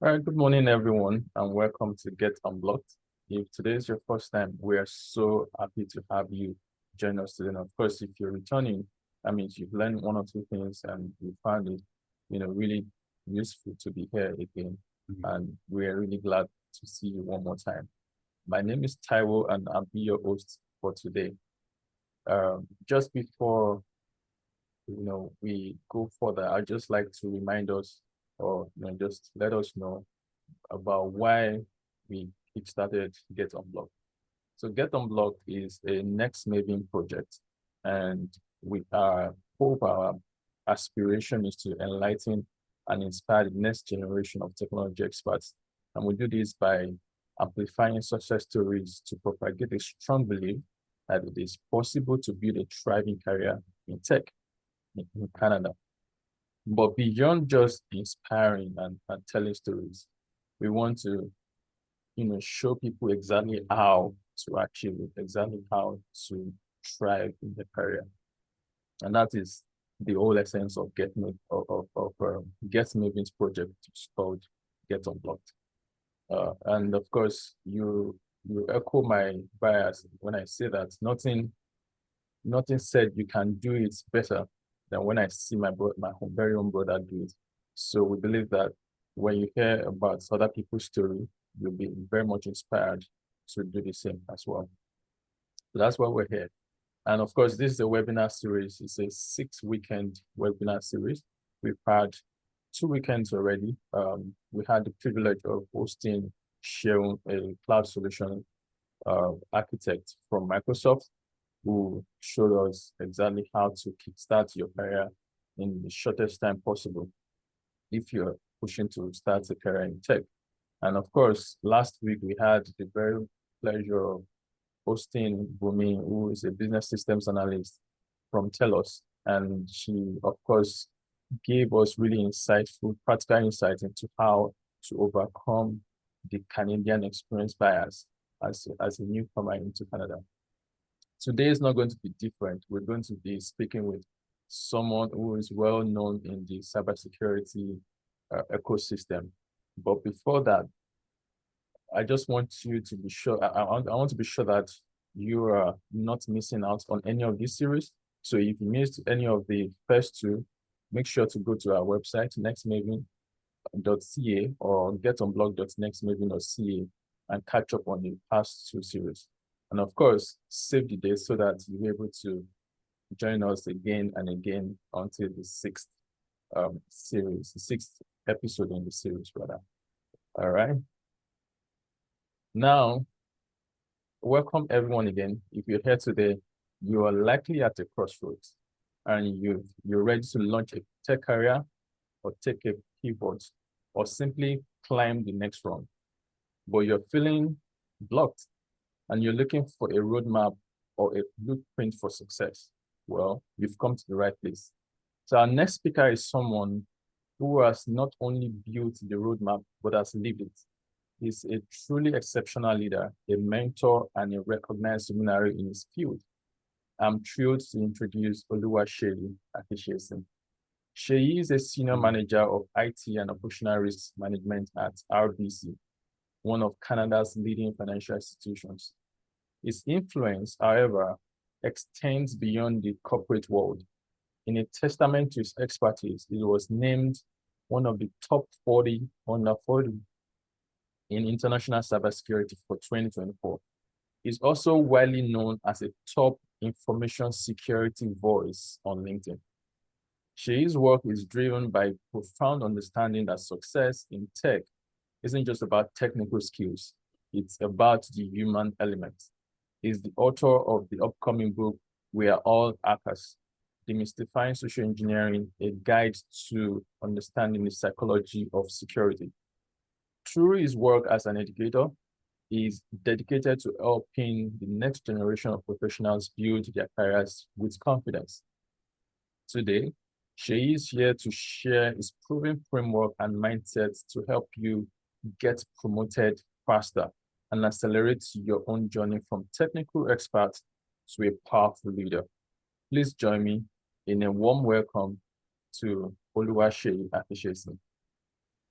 All right, good morning, everyone, and welcome to Get Unblocked. If today is your first time, we are so happy to have you join us today. And of course, if you're returning, that means you've learned one or two things and you found it, really useful to be here again. And we're really glad to see you one more time. My name is Taiwo, and I'll be your host for today. Just before we go further, I'd just like to remind us or just let us know about why we kickstarted Get Unblocked. So Get Unblocked is a next Maven project, and our aspiration is to enlighten and inspire the next generation of technology experts. And we do this by amplifying success stories to propagate a strong belief that it is possible to build a thriving career in tech in Canada. But beyond just inspiring and telling stories, we want to, show people exactly how to achieve it, exactly how to thrive in the career. And that is the whole essence of Get Maven's project. It's called Get Unblocked. And of course, you echo my bias when I say that nothing said you can do it better than when I see my very own brother do it. So we believe that when you hear about other people's story, you'll be very much inspired to do the same as well. So that's why we're here. And of course, this is a webinar series. It's a 6-weekend webinar series. We've had 2 weekends already. We had the privilege of hosting Seyi, a cloud solution architect from Microsoft, who showed us exactly how to kickstart your career in the shortest time possible if you're pushing to start a career in tech. And of course, last week we had the very pleasure of hosting Bumi, who is a business systems analyst from Telos. And she, of course, gave us really insightful, practical insight into how to overcome the Canadian experience bias as a newcomer into Canada. Today is not going to be different. We're going to be speaking with someone who is well known in the cybersecurity ecosystem. But before that, I just want you to be sure, I want to be sure that you are not missing out on any of this series. So if you missed any of the first two, make sure to go to our website, nextmaven.ca or getunblocked.nextmaven.ca and catch up on the past two series. And of course, save the date so that you'll be able to join us again and again until the sixth episode in the series, rather. All right. Now, welcome everyone again. If you're here today, you are likely at a crossroads and you're ready to launch a tech career or take a pivot or simply climb the next rung. But you're feeling blocked and you're looking for a roadmap or a blueprint for success. Well, you've come to the right place. So our next speaker is someone who has not only built the roadmap, but has lived it. He's a truly exceptional leader, a mentor, and a recognized luminary in his field. I'm thrilled to introduce Seyi Akishesi. Seyi is a senior manager of IT and operational risk management at RBC, one of Canada's leading financial institutions. His influence, however, extends beyond the corporate world. In a testament to his expertise, he was named one of the top 40 under 40 in international cybersecurity for 2024. He's also widely known as a top information security voice on LinkedIn. Seyi's work is driven by profound understanding that success in tech isn't just about technical skills, it's about the human element. He's the author of the upcoming book, We Are All Hackers, Demystifying Social Engineering, a guide to understanding the psychology of security. Through his work as an educator, he is dedicated to helping the next generation of professionals build their careers with confidence. Today, Seyi is here to share his proven framework and mindset to help you get promoted faster and accelerate your own journey from technical expert to a powerful leader. Please join me in a warm welcome to Seyi Akishesi.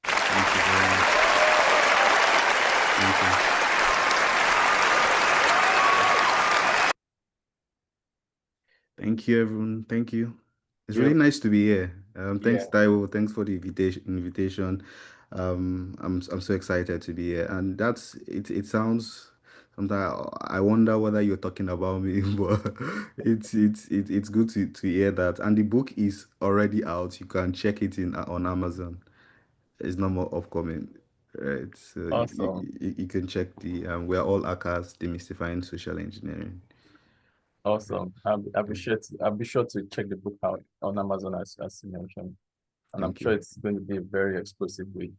Thank you very much. Thank you, everyone. Thank you. It's Yeah, really nice to be here. yeah, Thanks, Taiwo. Thanks for the invitation. I'm so excited to be here, and that's it. It sounds sometimes I wonder whether you're talking about me, but it's good to hear that. And the book is already out. You can check it in on Amazon. It's no more upcoming. Right, so awesome, you can check the We're All Hackers, Demystifying Social Engineering. awesome. I'll be sure to check the book out on Amazon as you mentioned, and I'm Thank sure you. it's going to be a very explosive read.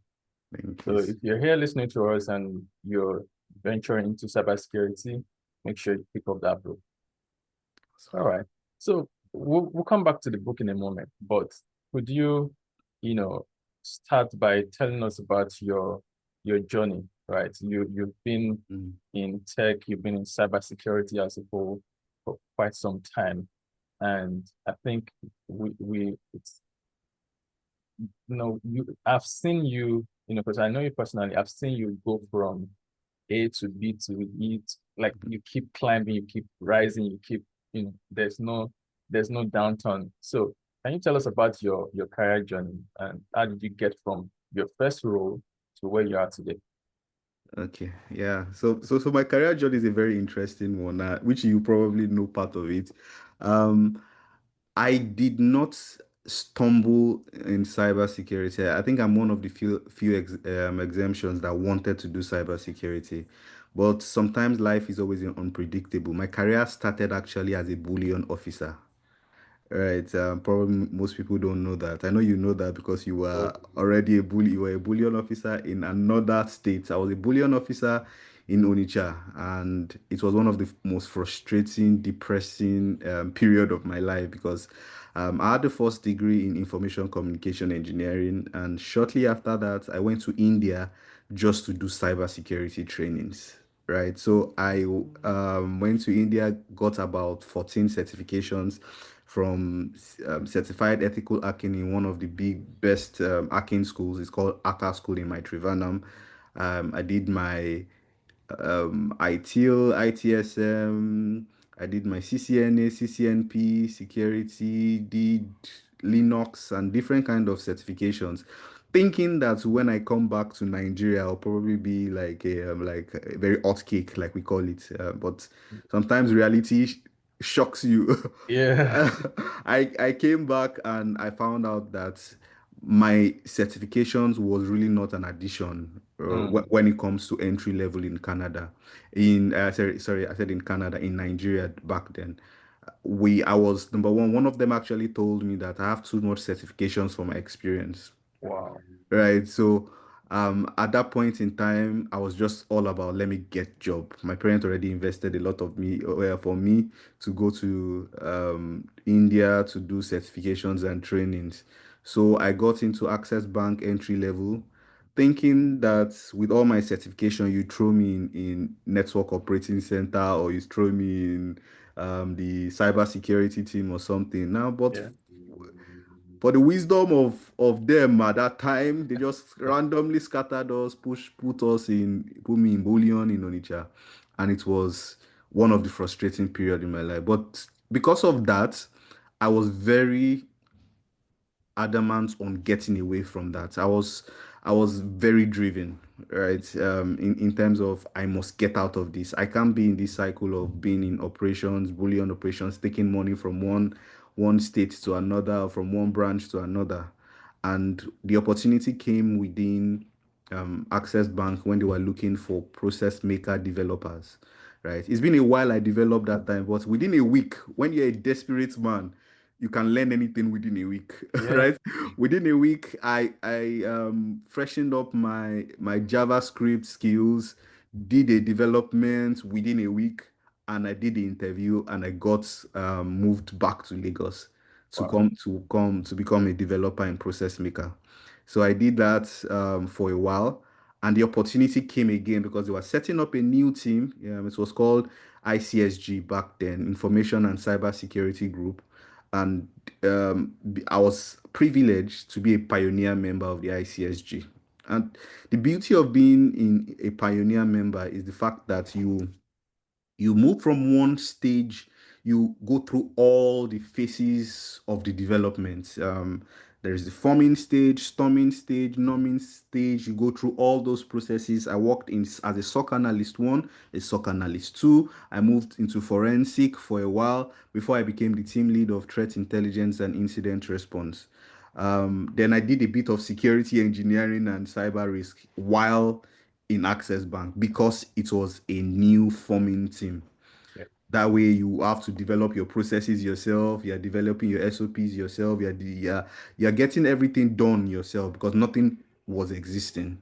Thank you. So if you're here listening to us and you're venturing into cybersecurity, make sure you pick up that book. All right. So we'll come back to the book in a moment, but could you, you know, start by telling us about your journey, right? You've been Mm. in tech, you've been in cybersecurity as a whole for quite some time. And I think we it's I've seen you, because I know you personally, I've seen you go from A to B to E, like you keep climbing, you keep rising, you keep, there's no downturn. So can you tell us about your career journey and how did you get from your first role to where you are today? Okay, yeah. So my career journey is a very interesting one, which you probably know part of it. Um, I did not stumble in cybersecurity. I think I'm one of the few exemptions that wanted to do cybersecurity, but sometimes life is always unpredictable. My career started actually as a bullion officer. Right. Probably most people don't know that. I know you know that because you were Oh, already a bully. You were a bullion officer in another state. I was a bullion officer in Onitsha, and it was one of the most frustrating, depressing period of my life because I had the first degree in information communication engineering, and shortly after that, I went to India just to do cybersecurity trainings. Right. So I went to India, got about 14 certifications from certified ethical hacking in one of the best hacking schools. It's called Hacker School in my Trivanam. I did my ITIL, ITSM. I did my CCNA, CCNP, security, did Linux and different kind of certifications, thinking that when I come back to Nigeria, I'll probably be like a very hot cake, like we call it. But sometimes reality shocks you. yeah. I came back and I found out that my certifications was really not an addition Mm, when it comes to entry level in Canada. Sorry, I said in Canada, in Nigeria back then. I was number one. One of them actually told me that I have too much certifications for my experience. wow. Right. So at that point in time, I was just all about let me get job. My parents already invested a lot of me for me to go to India to do certifications and trainings. So I got into Access Bank entry level, thinking that with all my certification, you throw me in network operating center or you throw me in the cybersecurity team or something. Now, but Yeah. for the wisdom of them at that time, they just randomly scattered us, put me in bullion in Onitsha, and it was one of the frustrating period in my life. But because of that, I was very adamant on getting away from that. I was very driven, right? In terms of I must get out of this. I can't be in this cycle of being in operations, bullion operations, taking money from one state to another, or from one branch to another. And the opportunity came within Access Bank when they were looking for process maker developers. Right. It's been a while I developed that time, but within a week, when you're a desperate man, you can learn anything within a week. Yeah. Right, within a week I freshened up my JavaScript skills, did a development within a week, and I did the interview and I got moved back to Lagos to Wow. come to become a developer and process maker. So I did that for a while, and the opportunity came again because they were setting up a new team. It was called ICSG back then, Information and Cyber Security Group, and I was privileged to be a pioneer member of the ICSG. And the beauty of being in a pioneer member is the fact that you move from one stage, you go through all the phases of the development. There is the forming stage, storming stage, numbing stage. You go through all those processes. I worked in as a SOC analyst one, a SOC analyst two. I moved into forensic for a while before I became the team lead of threat intelligence and incident response. Then I did a bit of security engineering and cyber risk while in Access Bank because it was a new forming team. Yeah. That way, you have to develop your processes yourself. You're developing your SOPs yourself. You're getting everything done yourself because nothing was existing.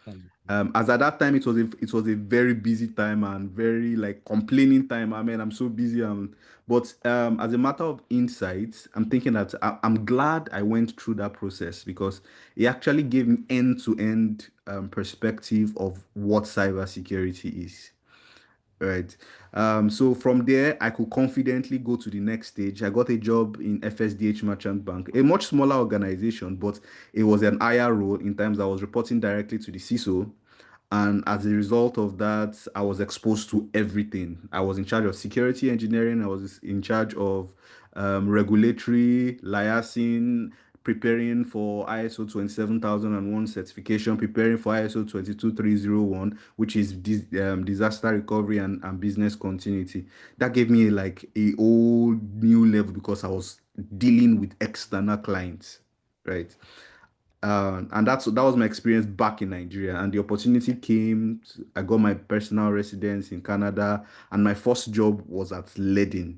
Mm. As at that time, it was a very busy time and very like complaining time. I mean, I'm so busy. But as a matter of insight, I'm thinking that I'm glad I went through that process because it actually gave me end-to-end perspective of what cybersecurity is. Right. So from there, I could confidently go to the next stage. I got a job in FSDH Merchant Bank, a much smaller organization, but it was an higher role in terms I was reporting directly to the CISO. And as a result of that, I was exposed to everything. I was in charge of security engineering. I was in charge of regulatory liaising, preparing for ISO 27001 certification, preparing for ISO 22301, which is disaster recovery and business continuity. That gave me like a whole new level because I was dealing with external clients, right? And that was my experience back in Nigeria. And the opportunity came. I got my personal residence in Canada, and my first job was at Ledin.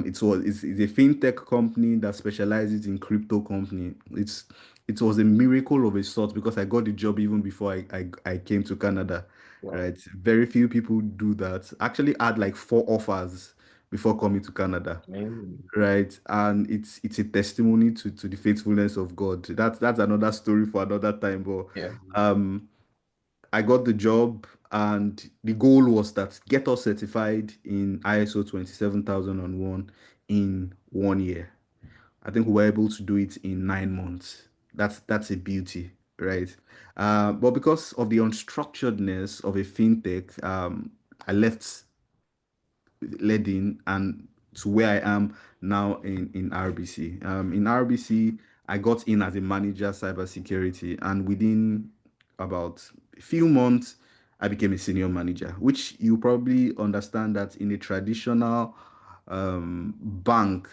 It's a fintech company that specializes in crypto company. It was a miracle of a sort because I got the job even before I came to Canada. Wow. Right, very few people do that. Actually, I had like four offers before coming to Canada. Amazing. Right, and it's a testimony to the faithfulness of God. That's another story for another time. But Yeah. um I got the job, and the goal was that get us certified in ISO 27001 in 1 year. I think we were able to do it in 9 months. That's a beauty, right? But because of the unstructuredness of a fintech, I left led in and to where I am now in RBC. In RBC, I got in as a manager cybersecurity, and within about a few months, I became a senior manager, which you probably understand that in a traditional bank,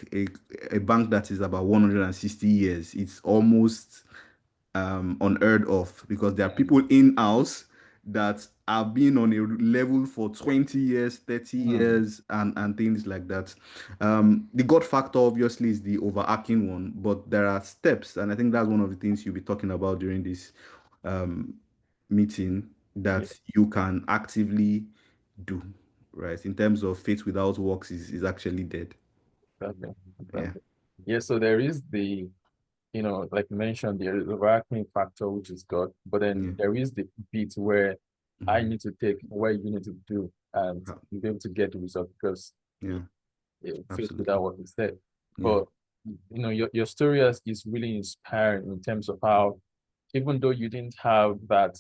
a bank that is about 160 years, it's almost unheard of because there are people in house that have been on a level for 20 years, 30 Mm. years, and things like that. The God factor obviously is the overarching one, but there are steps, and I think that's one of the things you'll be talking about during this um, meeting Yeah. that you can actively do, right? In terms of faith without works is actually dead. Exactly. Yeah, Exactly. Yeah. So there is the, like you mentioned, the overarching factor, which is God, but then yeah, there is the bit where I mhm, need to take, where you need to do, and yeah, you'll be able to get the result because yeah, faith without absolutely. what is said. Yeah, But your story is really inspiring in terms of how, even though you didn't have that,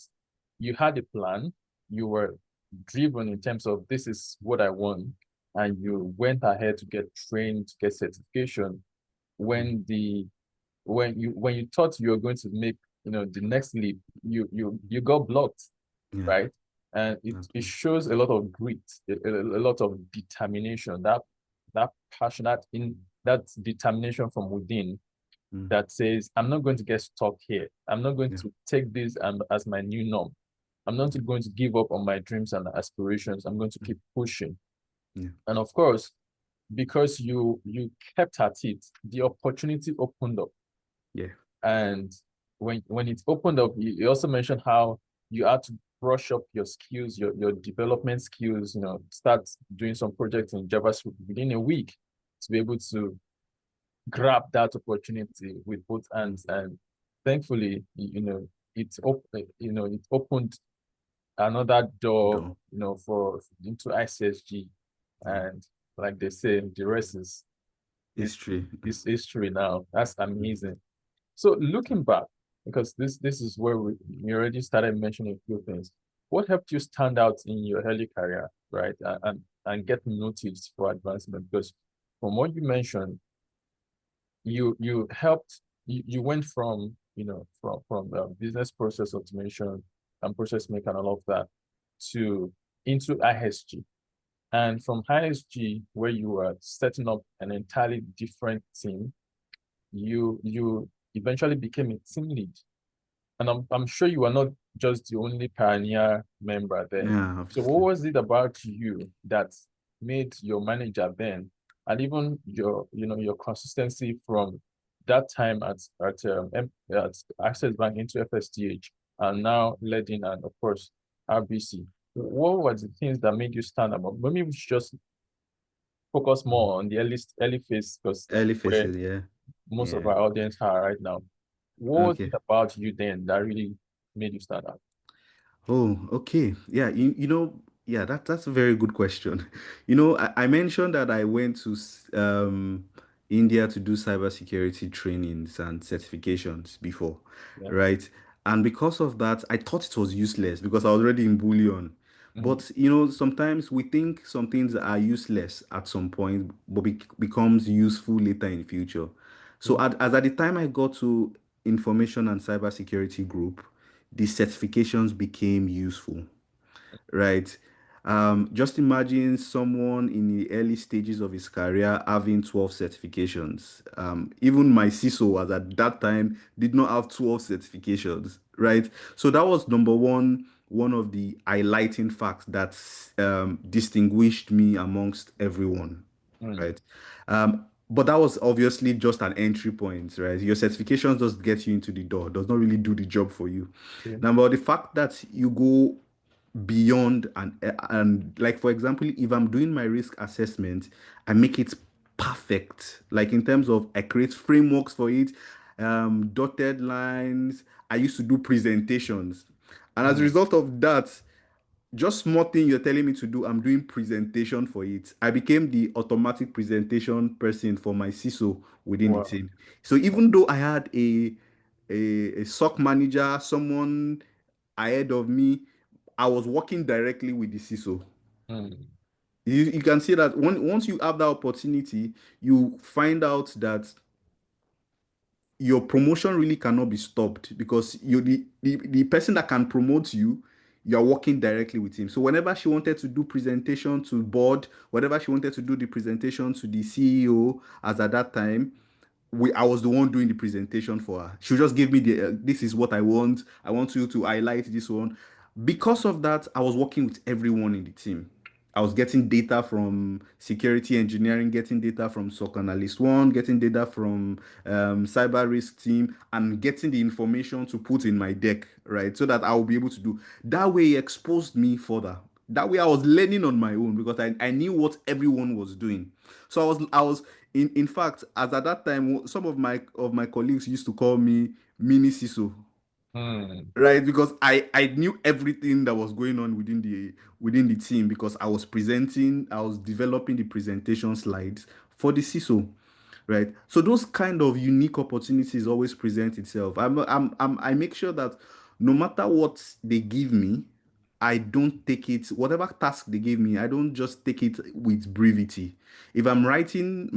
you had a plan, you were driven in terms of this is what I want, and you went ahead to get trained, to get certification. mm, When the when you thought you were going to make the next leap, you got blocked, yeah, right? And it absolutely. shows a lot of grit, a lot of determination, that passion, that determination from within Mm, that says, I'm not going to get stuck here. I'm not going yeah, to take this as my new norm. I'm not going to give up on my dreams and aspirations. I'm going to mm, keep pushing. yeah, And of course, because you kept at it, the opportunity opened up. yeah, And when it opened up, you also mentioned how you had to brush up your skills, your development skills, start doing some projects in JavaScript within a week to be able to grab that opportunity with both mm, hands. And thankfully, it opened another door, do, for into ICSG. yeah, And like they say, the rest is history. is history now. That's Mm, amazing. So looking back, because this is where we already started mentioning a few things. What helped you stand out in your early career, right? And and get noticed for advancement. Because from what you mentioned, you helped you went from business process automation and process make and all of that to into ISG. And from ISG, where you were setting up an entirely different team, you eventually became a team lead. And I'm sure you are not just the only pioneer member there. Yeah, So what obviously. was it about you that made your manager then, and even your consistency from that time at Access Bank into FSDH and now leading and of course RBC? What were the things that made you stand up? Maybe we should just focus more on the early phase because that's Early where phases, yeah. most of Yeah. our audience are right now. What was Okay. it about you then that really made you stand out? Oh, okay. Yeah, yeah, that's a very good question. I mentioned that I went to India to do cybersecurity trainings and certifications before, Yeah. right? And because of that, I thought it was useless because I was already in bullion. Mm, But sometimes we think some things are useless at some point, but becomes useful later in future. So yeah. as at the time I got to information and cybersecurity group, the certifications became useful, right? Just imagine someone in the early stages of his career having 12 certifications. Even my CISO was at that time did not have 12 certifications, right? So that was number one of the highlighting facts that distinguished me amongst everyone, Mm, right? But that was obviously just an entry point, right? Your certifications just get you into the door, does not really do the job for you. yeah. Now, but the fact that you go beyond and like for example, if I'm doing my risk assessment, I make it perfect. Like in terms of I create frameworks for it, dotted lines. I used to do presentations, and as a Mm, result of that, just small thing you're telling me to do, I'm doing presentation for it. I became the automatic presentation person for my CISO within the wow. team. So even though I had a SOC manager, someone ahead of me, I was working directly with the CISO. Mm, You can see that once you have that opportunity, you find out that your promotion really cannot be stopped because you the person that can promote you, you're working directly with him. So whenever she wanted to do presentation to board, whatever she wanted to do the presentation to the CEO, as at that time, I was the one doing the presentation for her. She'll just give me this is what I want. I want you to highlight this one. Because of that, I was working with everyone in the team. I was getting data from security engineering, getting data from SOC analyst one, getting data from cyber risk team, and getting the information to put in my deck, right? So that I will be able to do. That way, it exposed me further. That way, I was learning on my own because I knew what everyone was doing. So I was in fact, as at that time, some of my colleagues used to call me mini CISO, mm, right? Because I knew everything that was going on within the team because I was developing the presentation slides for the CISO, right? So those kind of unique opportunities always present itself. I make sure that no matter what they give me, I don't take it, whatever task they give me, I don't just take it with brevity. If I'm writing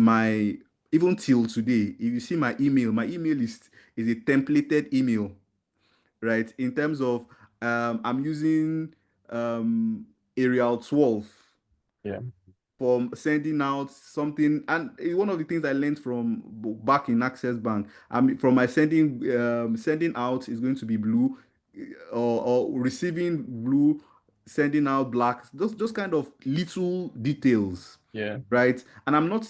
even till today, if you see my email is a templated email, right? In terms of I'm using Arial 12 yeah. for sending out something. And one of the things I learned from back in Access Bank, from my sending out is going to be blue, or receiving blue, sending out black. Those kind of little details, Yeah. right? And I'm not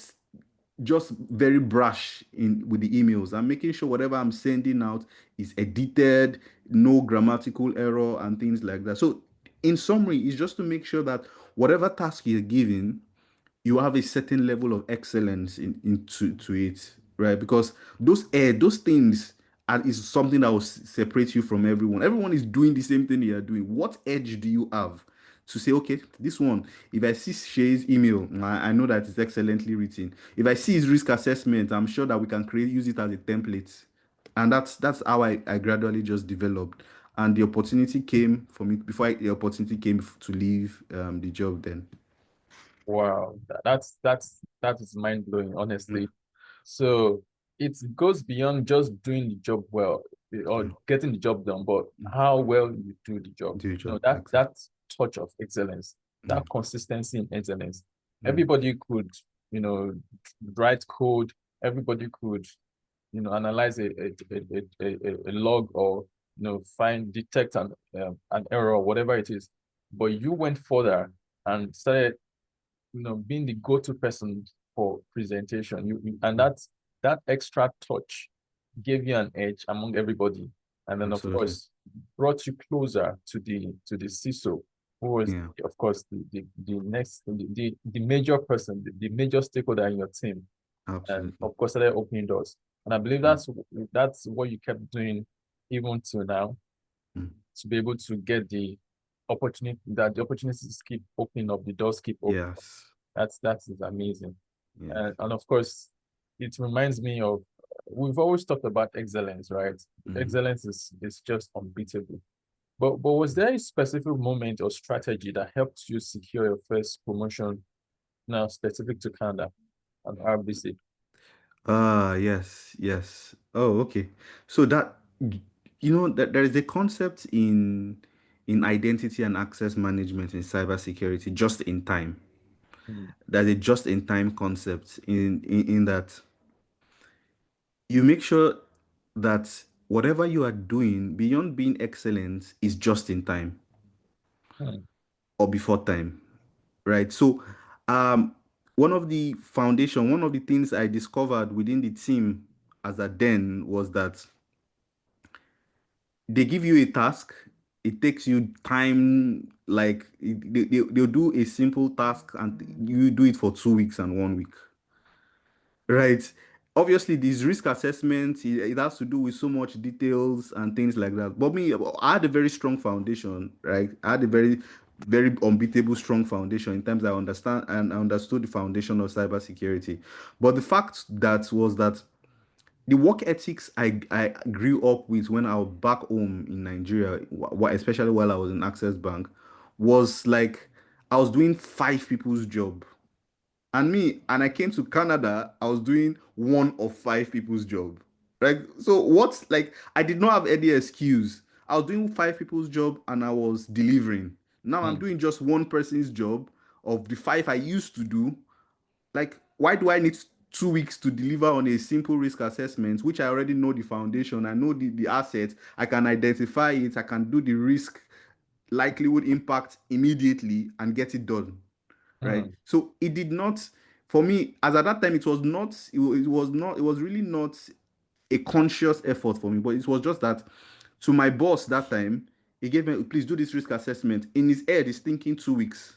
just very brash in with the emails. I'm making sure whatever I'm sending out is edited, no grammatical error and things like that. So in summary, it's just to make sure that whatever task you're given, you have a certain level of excellence into to it, right? Because those things is something that will separate you from everyone. Everyone is doing the same thing you are doing. What edge do you have to say, okay, this one, if I see Shay's email, I know that it's excellently written. If I see his risk assessment, I'm sure that we can use it as a template. And that's how I gradually just developed. And the opportunity came for me before the opportunity came to leave the job then. Wow, that is mind blowing, Yeah, honestly. So it goes beyond just doing the job well or yeah. getting the job done, but Mm. how well you do the job. Do your You know, job. Exactly. that touch of excellence, Yeah. that consistency in excellence. Mm. Everybody could, you know, write code. Everybody could, you know, analyze a log or, you know, detect an error or whatever it is. But you went further and started, you know, being the go-to person for presentation. And Mm. that extra touch gave you an edge among everybody. And then of Absolutely. course brought you closer to the CISO, who was Yeah. of course the next the major person, the major stakeholder in your team. And Absolutely. of course started opening doors. And I believe Mm. that's what you kept doing even till now, Mm. to be able to get the opportunities keep opening up, the doors keep opening. Yes. That is amazing. Yes. And of course, it reminds me of, we've always talked about excellence, right? Mm. Excellence is just unbeatable. But was there a specific moment or strategy that helped you secure your first promotion, now specific to Canada and RBC? Ah, yes, yes. Oh, okay. So that that there is a concept in identity and access management in cybersecurity, just in time. Mm, There's a just in time concept in that you make sure that whatever you are doing beyond being excellent is just in time mm, or before time, right? So, um, one of the things I discovered within the team as a then was that they give you a task. It takes you time, like they'll do a simple task and you do it for 2 weeks and 1 week, right? Obviously, this risk assessment, it has to do with so much details and things like that. But me, I had a very strong foundation, right? I had a very unbeatable strong foundation in terms I understand and I understood the foundation of cybersecurity. But the fact that the work ethics I grew up with when I was back home in Nigeria, especially while I was in Access Bank, was like I was doing five people's job. And I came to Canada, I was doing one of five people's job. Like, so what, like, I did not have any excuse. I was doing five people's job and I was delivering. Now I'm mm, doing just one person's job of the five I used to do. Like, why do I need 2 weeks to deliver on a simple risk assessment, which I already know the foundation, I know the assets, I can identify it, I can do the risk likelihood impact immediately and get it done, right? mm, So it did not, for me, as at that time, it was really not a conscious effort for me, but it was just that to my boss that time, he gave me, please do this risk assessment. In his head, he's thinking 2 weeks.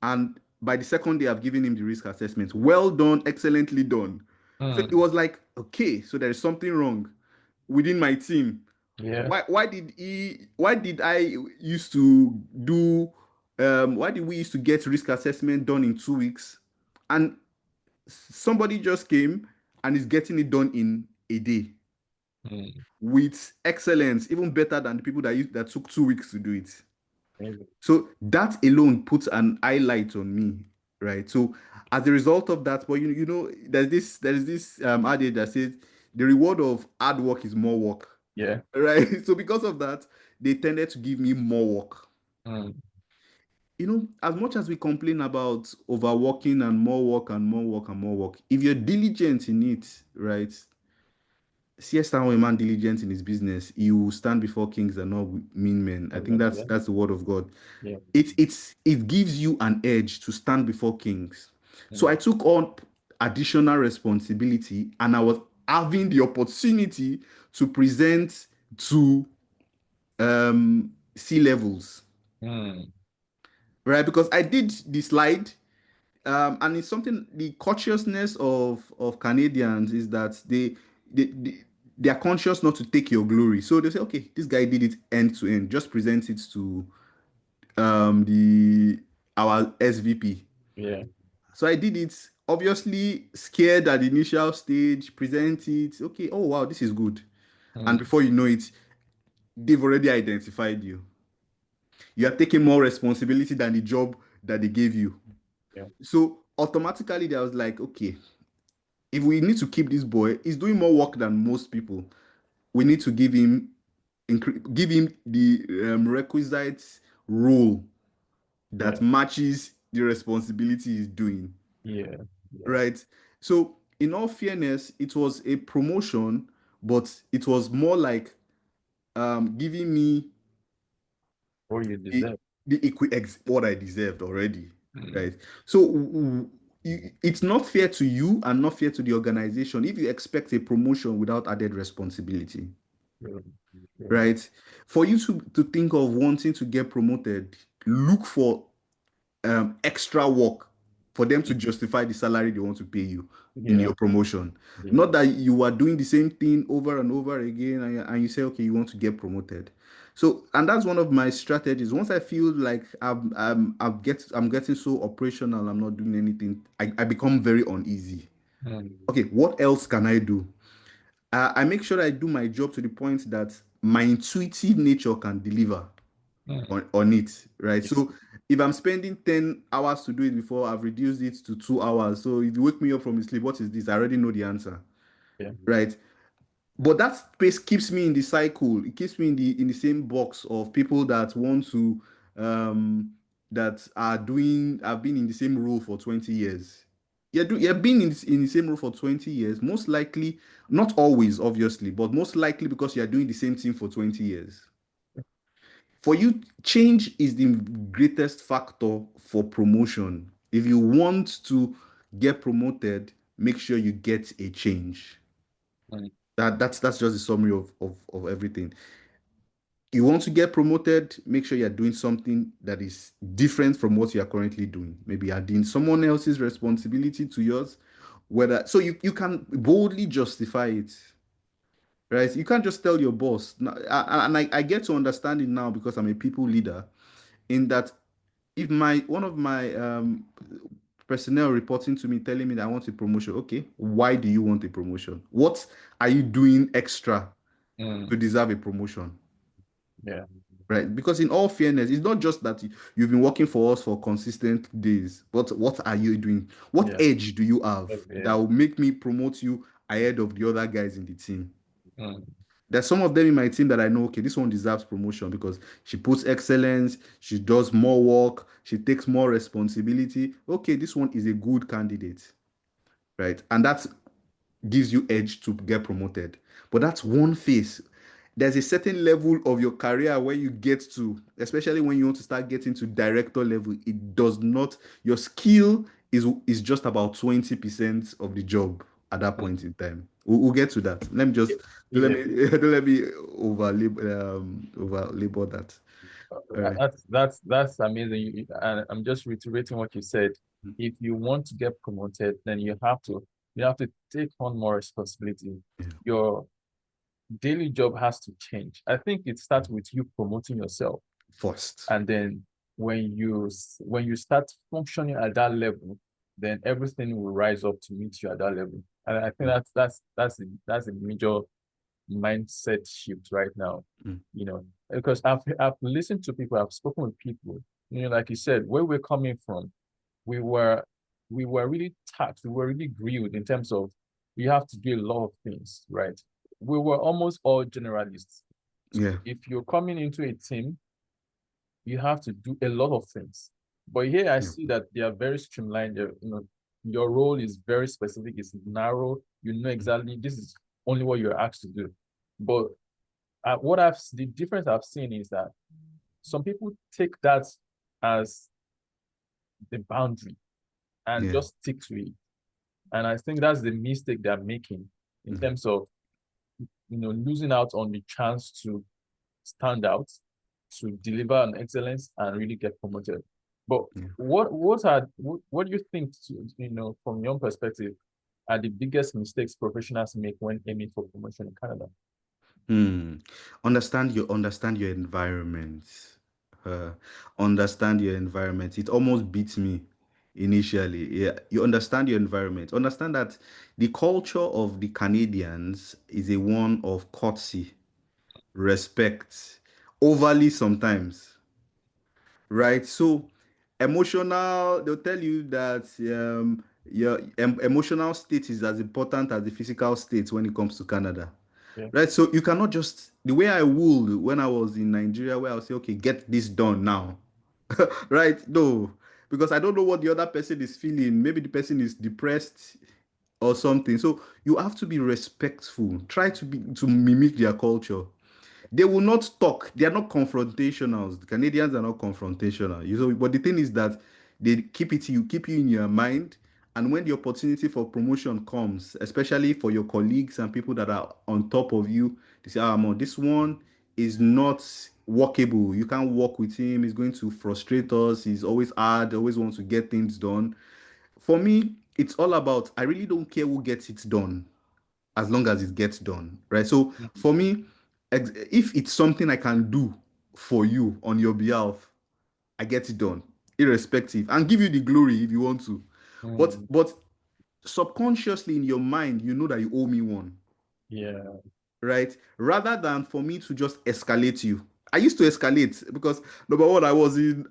And by the second day, I've given him the risk assessment. Well done, excellently done. So it mm. was like, okay, so there is something wrong within my team. Yeah. Why did I used to do why did we used to get risk assessment done in 2 weeks and somebody just came and is getting it done in a day Mm. with excellence, even better than the people that took 2 weeks to do it. Amazing. So that alone puts an highlight on me, right? So as a result of that, but there's this adage that says the reward of hard work is more work, Yeah. right? So because of that, they tended to give me more work. Mm, As much as we complain about overworking and more work and more work and more work, if you're diligent in it, right? Seest how a man diligent in his business, he will stand before kings and not mean men. I think that's yeah. that's the word of God. Yeah. It gives you an edge to stand before kings. So Mm, I took on additional responsibility and I was having the opportunity to present to C levels, mm, right? Because I did the slide, and it's something, the consciousness of Canadians is that they are conscious not to take your glory. So they say, okay, this guy did it end to end. Just present it to the our SVP. yeah. So I did it. Obviously scared at the initial stage. Present it. Okay. Oh wow, this is good. And Mm, before you know it, they've already identified you. You are taking more responsibility than the job that they gave you. Yeah. So automatically, there was like, okay, if we need to keep this boy, he's doing more work than most people. We need to give him the requisite role Yeah. that matches the responsibility he's doing, Yeah. Yeah. right? So, in all fairness, it was a promotion, but it was more like giving me Or you the, deserve. what I deserved already, Mm. right? So, it's not fair to you and not fair to the organization if you expect a promotion without added responsibility, Yeah. Yeah. right? For you to think of wanting to get promoted, look for extra work for them to justify the salary they want to pay you in Yeah. your promotion. Yeah. Not that you are doing the same thing over and over again and you say, okay, you want to get promoted. So, and that's one of my strategies. Once I feel like I'm getting so operational, I'm not doing anything, I become very uneasy. Mm. Okay, what else can I do? I make sure I do my job to the point that my intuitive nature can deliver Mm. on it, right? Yeah. So if I'm spending 10 hours to do it before, I've reduced it to 2 hours. So if you wake me up from sleep, what is this? I already know the answer, Yeah. right? But that space keeps me in the cycle. It keeps me in the same box of people that want to that are doing have been in the same role for 20 years. You've been in the same role for 20 years, most likely, not always, obviously, but most likely because you're doing the same thing for 20 years. For you, change is the greatest factor for promotion. If you want to get promoted, make sure you get a change. Mm. That's just the summary of everything. You want to get promoted, make sure you're doing something that is different from what you are currently doing. Maybe adding someone else's responsibility to yours, whether so you can boldly justify it, right? You can't just tell your boss. And I get to understand it now because I'm a people leader, in that if my one of my personnel reporting to me telling me that I want a promotion, okay, why do you want a promotion? What are you doing extra to Mm. deserve a promotion? Yeah. Right? Because in all fairness, it's not just that you've been working for us for consistent days, but what are you doing? What Yeah. edge do you have that Yeah. will make me promote you ahead of the other guys in the team? Mm. There's some of them in my team that I know, okay, this one deserves promotion because she puts excellence, she does more work, she takes more responsibility. Okay, this one is a good candidate, right? And that gives you edge to get promoted. But that's one phase. There's a certain level of your career where you get to, especially when you want to start getting to director level. It does not, your skill is just about 20% of the job at that Mm. point in time. We'll get to that. Let me Yeah. just don't let Yeah. me don't let me over labor that. All right. That's amazing. And I'm just reiterating what you said. If you want to get promoted, then you have to take on more responsibility. Yeah. Your daily job has to change. I think it starts with you promoting yourself, First. and then when you start functioning at that level, then everything will rise up to meet you at that level. And I think Mm, that's a major mindset shift right now, mm, because I've listened to people, I've spoken with people, like you said, where we're coming from, we were we were really taxed, we were really grilled in terms of we have to do a lot of things, right? We were almost all generalists. yeah. If you're coming into a team, you have to do a lot of things. But here I Yeah. see that they are very streamlined. Your role is very specific, it's narrow. You know Mm, exactly this is only what you're asked to do. But the difference I've seen is that some people take that as the boundary and yeah. just stick to it. And I think that's the mistake they're making in Mm, terms of losing out on the chance to stand out, to deliver an excellence and really get promoted. But yeah. what do you think, from your perspective, are the biggest mistakes professionals make when aiming for promotion in Canada? Hmm. Understand your environment. Uh, Understand your environment. It almost beats me initially. Yeah, you understand your environment. Understand that the culture of the Canadians is a one of courtesy, respect, overly sometimes, right? So Emotional, they'll tell you that your emotional state is as important as the physical state when it comes to Canada. Yeah. Right? So you cannot just the way I would when I was in Nigeria, where I'll say, okay, get this done now. Right? No, because I don't know what the other person is feeling. Maybe the person is depressed or something. So you have to be respectful. Try to mimic their culture. They will not talk. They are not confrontational. The Canadians are not confrontational. But the thing is that they keep you in your mind. And when the opportunity for promotion comes, especially for your colleagues and people that are on top of you, they say, "Ah, man, this one is not workable. You can't work with him. He's going to frustrate us. He's always hard. Always wants to get things done." For me, it's all about I really don't care who gets it done as long as it gets done, right? So Mhm. for me, if it's something I can do for you on your behalf, I get it done, irrespective, and give you the glory if you want to. But Mm, but subconsciously in your mind, you know that you owe me one, yeah. right? Rather than for me to just escalate you. I used to escalate because number one, I was in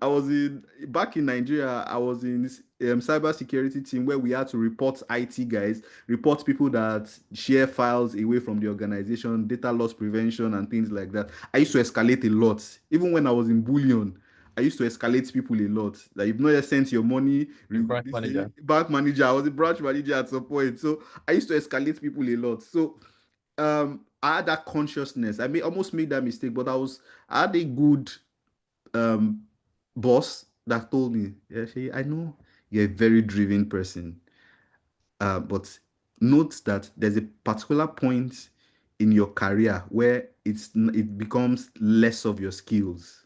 back in Nigeria. I was in this cyber security team where we had to report IT guys, report people that share files away from the organization, data loss prevention, and things like that. I used to escalate a lot. Even when I was in bullion, I used to escalate people a lot. Like you've not yet sent your money, The branch this manager. bank manager. I was a branch manager at some point, so I used to escalate people a lot. So I had that consciousness. I may almost made that mistake, but I had a good um boss that told me, yeah, Seyi, I know you're a very driven person. But note that there's a particular point in your career where it becomes less of your skills,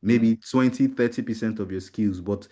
Mm, maybe 20-30% of your skills, but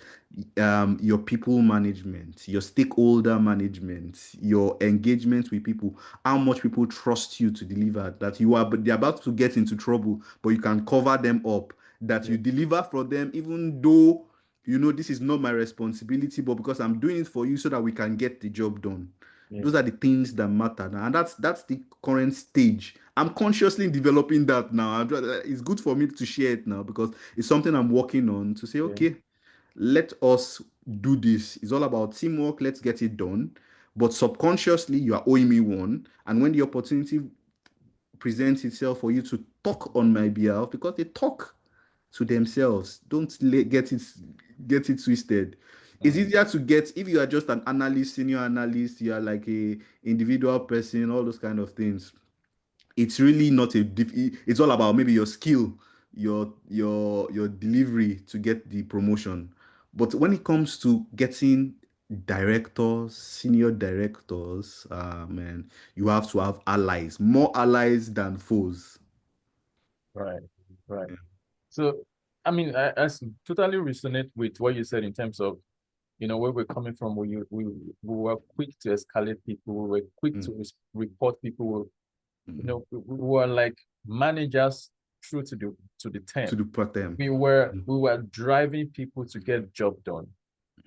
your people management, your stakeholder management, your engagement with people, how much people trust you to deliver, that they're about to get into trouble, but you can cover them up, that yeah. you deliver for them, even though this is not my responsibility, but because I'm doing it for you so that we can get the job done. Yeah. Those are the things that matter now, and that's the current stage. I'm consciously developing that now. It's good for me to share it now because it's something I'm working on to say, Yeah. okay, let us do this. It's all about teamwork. Let's get it done. But subconsciously, you are owing me one, and when the opportunity presents itself for you to talk on my behalf, because they talk to themselves. Don't get it twisted. It's Mm, easier to get if you are just an analyst, senior analyst, you are like a individual person, all those kind of things. It's really not it's all about maybe your skill, your delivery to get the promotion. But when it comes to getting directors, senior directors, man, you have to have allies, more allies than foes. right. Right. So, I mean, I totally resonate with what you said in terms of, where we're coming from. We were quick to escalate people. We were quick Mm, to report people. mm. We were like managers through to the To 10. the part them. We were driving people to get job done.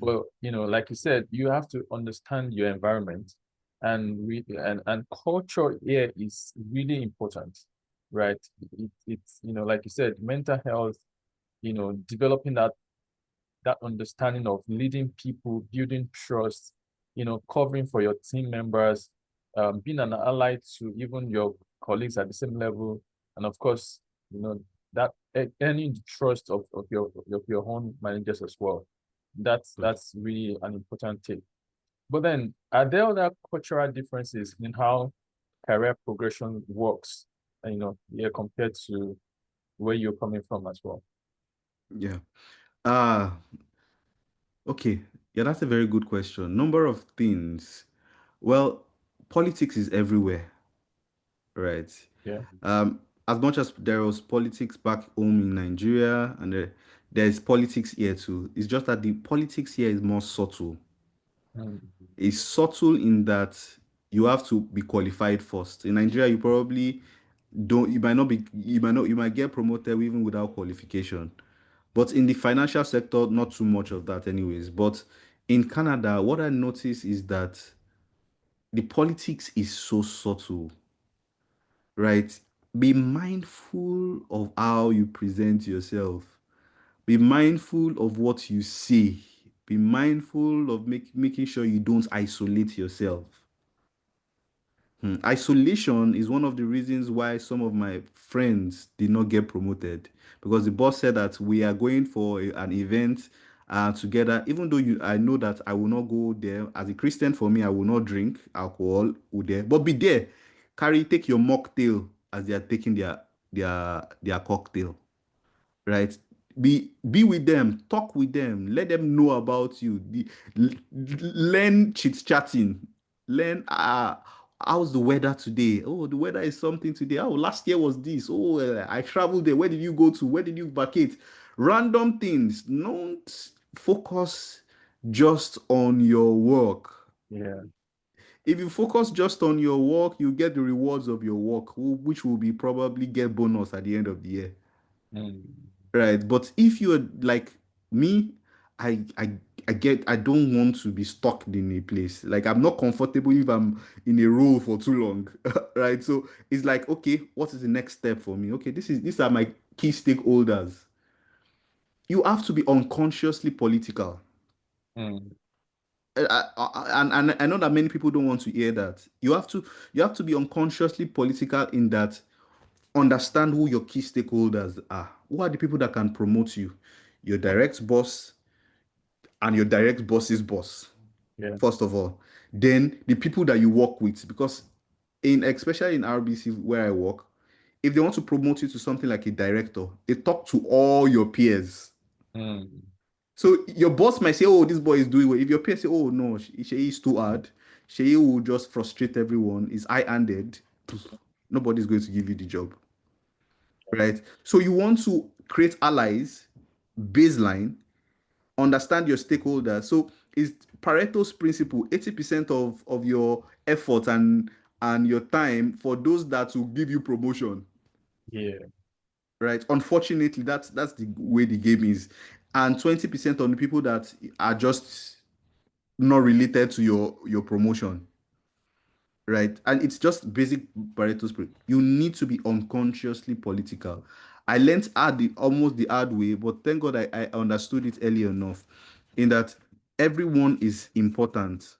Mm. Well, like you said, you have to understand your environment, and culture here is really important, right? It's like you said, mental health, developing that understanding of leading people, building trust, covering for your team members, being an ally to even your colleagues at the same level, and of course, that earning the trust of your own managers as well. That's really an important thing. But then, are there other cultural differences in how career progression works? Yeah, compared to where you're coming from as well. Yeah. Ah, okay. Yeah, that's a very good question. Number of things. Well, politics is everywhere, right? Yeah. As much as there was politics back home in Nigeria, and there's politics here too. It's just that the politics here is more subtle. Mm, It's subtle in that you have to be qualified first. In Nigeria, you probably don't. You might not be. You might get promoted even without qualification. But in the financial sector, not too much of that, anyways. But in Canada, what I notice is that the politics is so subtle, right? Be mindful of how you present yourself. Be mindful of what you say. Be mindful of making sure you don't isolate yourself. Isolation is one of the reasons why some of my friends did not get promoted, because the boss said that we are going for an event together. Even though I know that I will not go there as a Christian. For me, I will not drink alcohol there, but be there. Take your mocktail as they are taking their cocktail, right? Be with them, talk with them, let them know about you. Learn chit chatting, learn how's the weather today. Oh, the weather is something today. Oh, last year was this. Oh, I traveled there. Where did you go to? Where did you vacate? Random things. Don't focus just on your work. Yeah. If you focus just on your work, you get the rewards of your work, which will be probably get bonus at the end of the year. Mm. Right. But if you're like me, I I I don't want to be stuck in a place. Like, I'm not comfortable if I'm in a role for too long. Right. So it's like, okay, what is the next step for me? Okay, these are my key stakeholders. You have to be unconsciously political. Mm. And I know that many people don't want to hear that. You have to be unconsciously political in that. Understand who your key stakeholders are. Who are the people that can promote you? Your direct boss and your direct boss's boss, Yeah. first of all. Then the people that you work with, because especially in RBC where I work, if they want to promote you to something like a director, they talk to all your peers. Mm. So your boss might say, "Oh, this boy is doing well." If your peers say, "Oh no, Seyi is too hard," Seyi will just frustrate everyone. Is high-handed. Nobody's going to give you the job, right? So you want to create allies, baseline, understand your stakeholders. So it's Pareto's principle: 80% of your effort and your time for those that will give you promotion, Yeah. right? Unfortunately, that's the way the game is, and 20% on the people that are just not related to your promotion. Right. And it's just basic Pareto spirit. You need to be unconsciously political. I learned almost the hard way, but thank God I understood it early enough, in that everyone is important.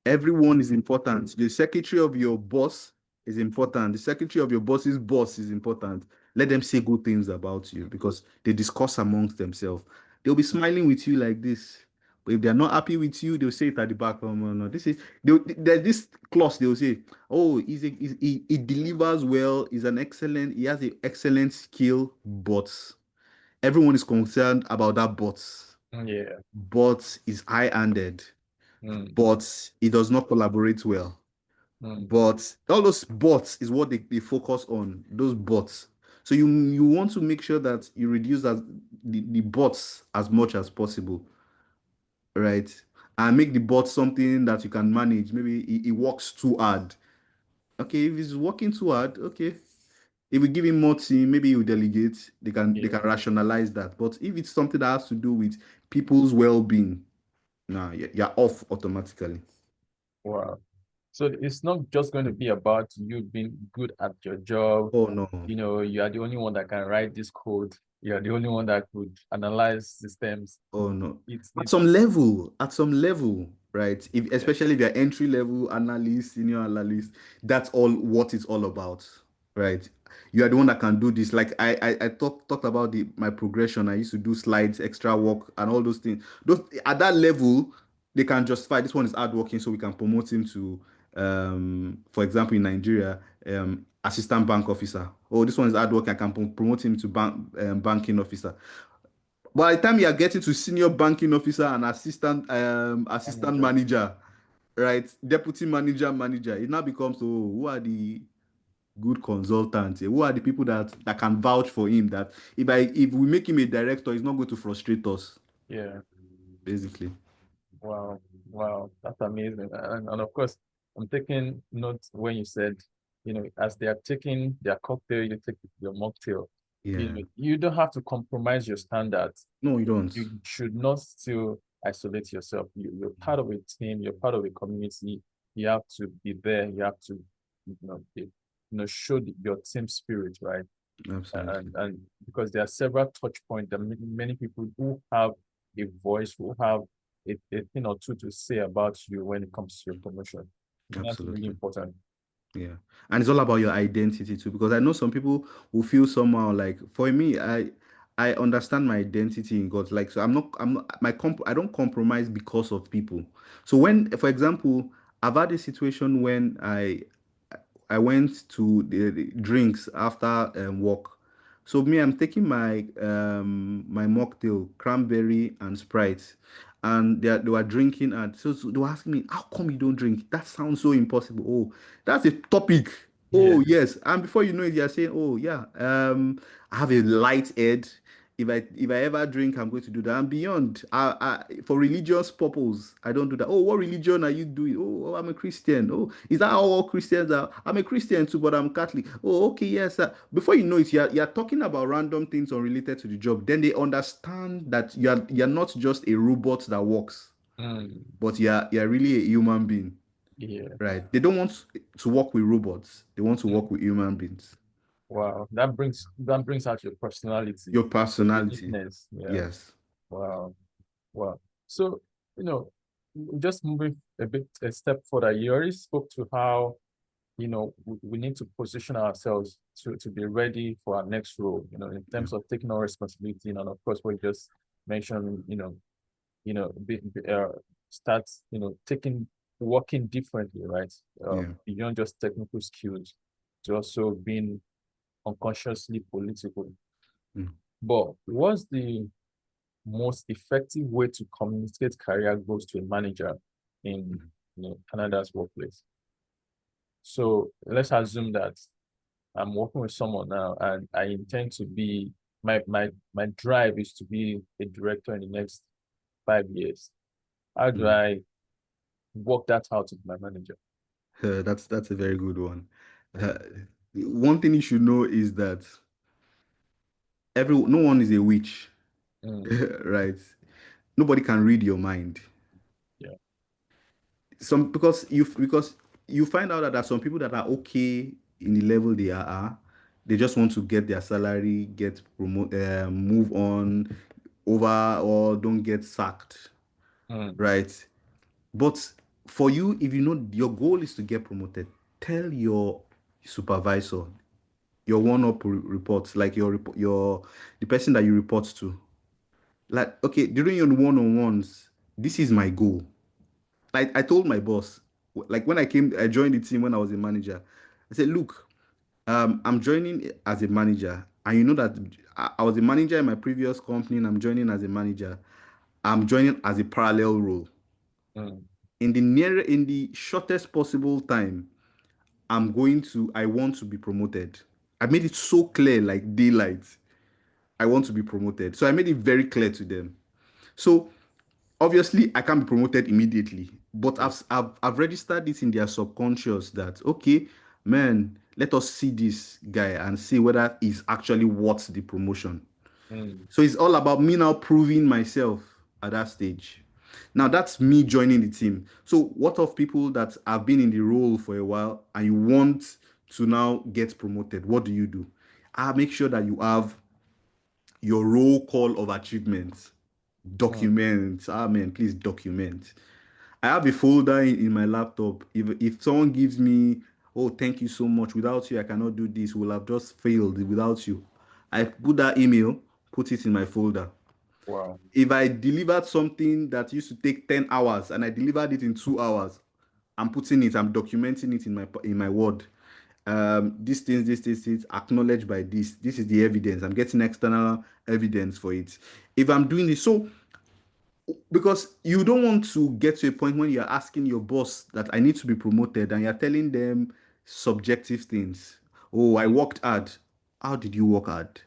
Everyone is important. The secretary of your boss is important. The secretary of your boss's boss is important. Let them say good things about you, because they discuss amongst themselves. They'll be smiling with you like this. But if they're not happy with you, they'll say it at the back. Oh, no, no. There's this clause they'll say, oh, he delivers well, he has an excellent skill, but everyone is concerned about that Yeah. but is high-handed, Mm. but he does not collaborate well. Mm. But all those bots is what they focus on, those bots. So you want to make sure that you reduce the bots as much as possible, right? And make the bot something that you can manage. Maybe it works too hard. Okay, if it's working too hard, okay. If we give him more team, maybe you delegate. They can Yeah. rationalize that. But if it's something that has to do with people's well-being, nah, you're off automatically. Wow. So it's not just going to be about you being good at your job. Oh no. You are the only one that can write this code. You are the only one that could analyze systems. Oh no. It's At some level, right? If yeah. especially if you're entry level analyst, senior analyst, that's all what it's all about, right? You are the one that can do this. Like I talked about my progression. I used to do slides, extra work, and all those things. Those at that level, they can justify this one is hardworking, so we can promote him to, for example, in Nigeria, assistant bank officer. Oh, this one is hardworking. I can promote him to banking officer. By the time you are getting to senior banking officer and assistant Manager. manager, right? Deputy manager, it now becomes, oh, who are the good consultants? Who are the people that can vouch for him? That if we make him a director, he's not going to frustrate us, Yeah. basically. Wow. Wow. That's amazing. And of course, I'm taking notes when you said, as they are taking their cocktail, you take your mocktail. Yeah. You don't have to compromise your standards. No, you don't. You should not still isolate yourself. You're part of a team, you're part of a community. You have to be there. You have to, show your team spirit, right? Absolutely. and because there are several touch points that many people who have a voice, who have a thing or two to say about you when it comes to your promotion. That's really Absolutely. important. Yeah. And it's all about your identity too, because I know some people who feel somehow like for me, I understand my identity in God. Like so I'm not I don't compromise because of people. So when, for example, I've had a situation when I went to the drinks after work. So me, I'm taking my mocktail, cranberry and Sprite, and they were drinking, and so they were asking me, "How come you don't drink? That sounds so impossible." Oh, that's a topic. Yeah. Oh yes, and before you know it, you're saying, "Oh yeah, I have a light head. If I ever drink, I'm going to do that and beyond. For religious purpose, I don't do that. Oh, what religion are you doing? Oh, I'm a Christian. Oh, is that how all Christians are? I'm a Christian too, but I'm Catholic. Oh, okay, yes. Before you know it, you're talking about random things unrelated to the job. Then they understand that you're not just a robot that works, Mm, but you're really a human being, yeah. right? They don't want to work with robots. They want to work Mm. with human beings. Wow. That brings out your personality, Your your personality, uniqueness. Yeah. yes. Wow. Wow. So, you know, just moving a step further, you already spoke to how, we need to position ourselves to be ready for our next role, in Yeah, terms of taking our responsibility. And of course, we just mentioned, start, taking, working differently, right? yeah. Beyond just technical skills, to also being unconsciously political. Mm. But what's the most effective way to communicate career goals to a manager in Canada's workplace? So let's assume that I'm working with someone now and I intend to be my drive is to be a director in the next 5 years. How do Mm. I work that out with my manager? That's a very good one. Uh, one thing you should know is that no one is a witch, Mm, right? Nobody can read your mind. yeah. Some because you find out that there are some people that are okay in the level they are. They just want to get their salary, get promote, move on over, or don't get sacked, Mm, right? But for you, if you know your goal is to get promoted, tell your supervisor, your one-up reports, like your the person that you report to. Like, okay, during your one-on-ones, this is my goal. Like I told my boss, like when I joined the team when I was a manager. I said, look, I'm joining as a manager, and you know that I was a manager in my previous company, and I'm joining as a manager. I'm joining as a parallel role. mm, In the shortest possible time, I want to be promoted. I made it so clear, like daylight. I want to be promoted. So I made it very clear to them. So obviously I can't be promoted immediately, but yeah. I've registered it in their subconscious that okay, man, let us see this guy and see whether he's actually worth the promotion. Mm, So it's all about me now proving myself at that stage. Now that's me joining the team. So what of people that have been in the role for a while and you want to now get promoted? What do you do? I make sure that you have your roll call of achievements. mm, Document. Ah man, please document. I have a folder in my laptop. If someone gives me, oh, thank you so much. Without you, I cannot do this. We'll have just failed without you. I put that email, put it in my folder. wow. If I delivered something that used to take 10 hours and I delivered it in 2 hours, I'm documenting it in my word. These things, this, acknowledged by this. This is the evidence. I'm getting external evidence for it. If I'm doing this, so because you don't want to get to a point when you're asking your boss that I need to be promoted and you're telling them subjective things. Oh, I Mm, worked hard. How did you work hard?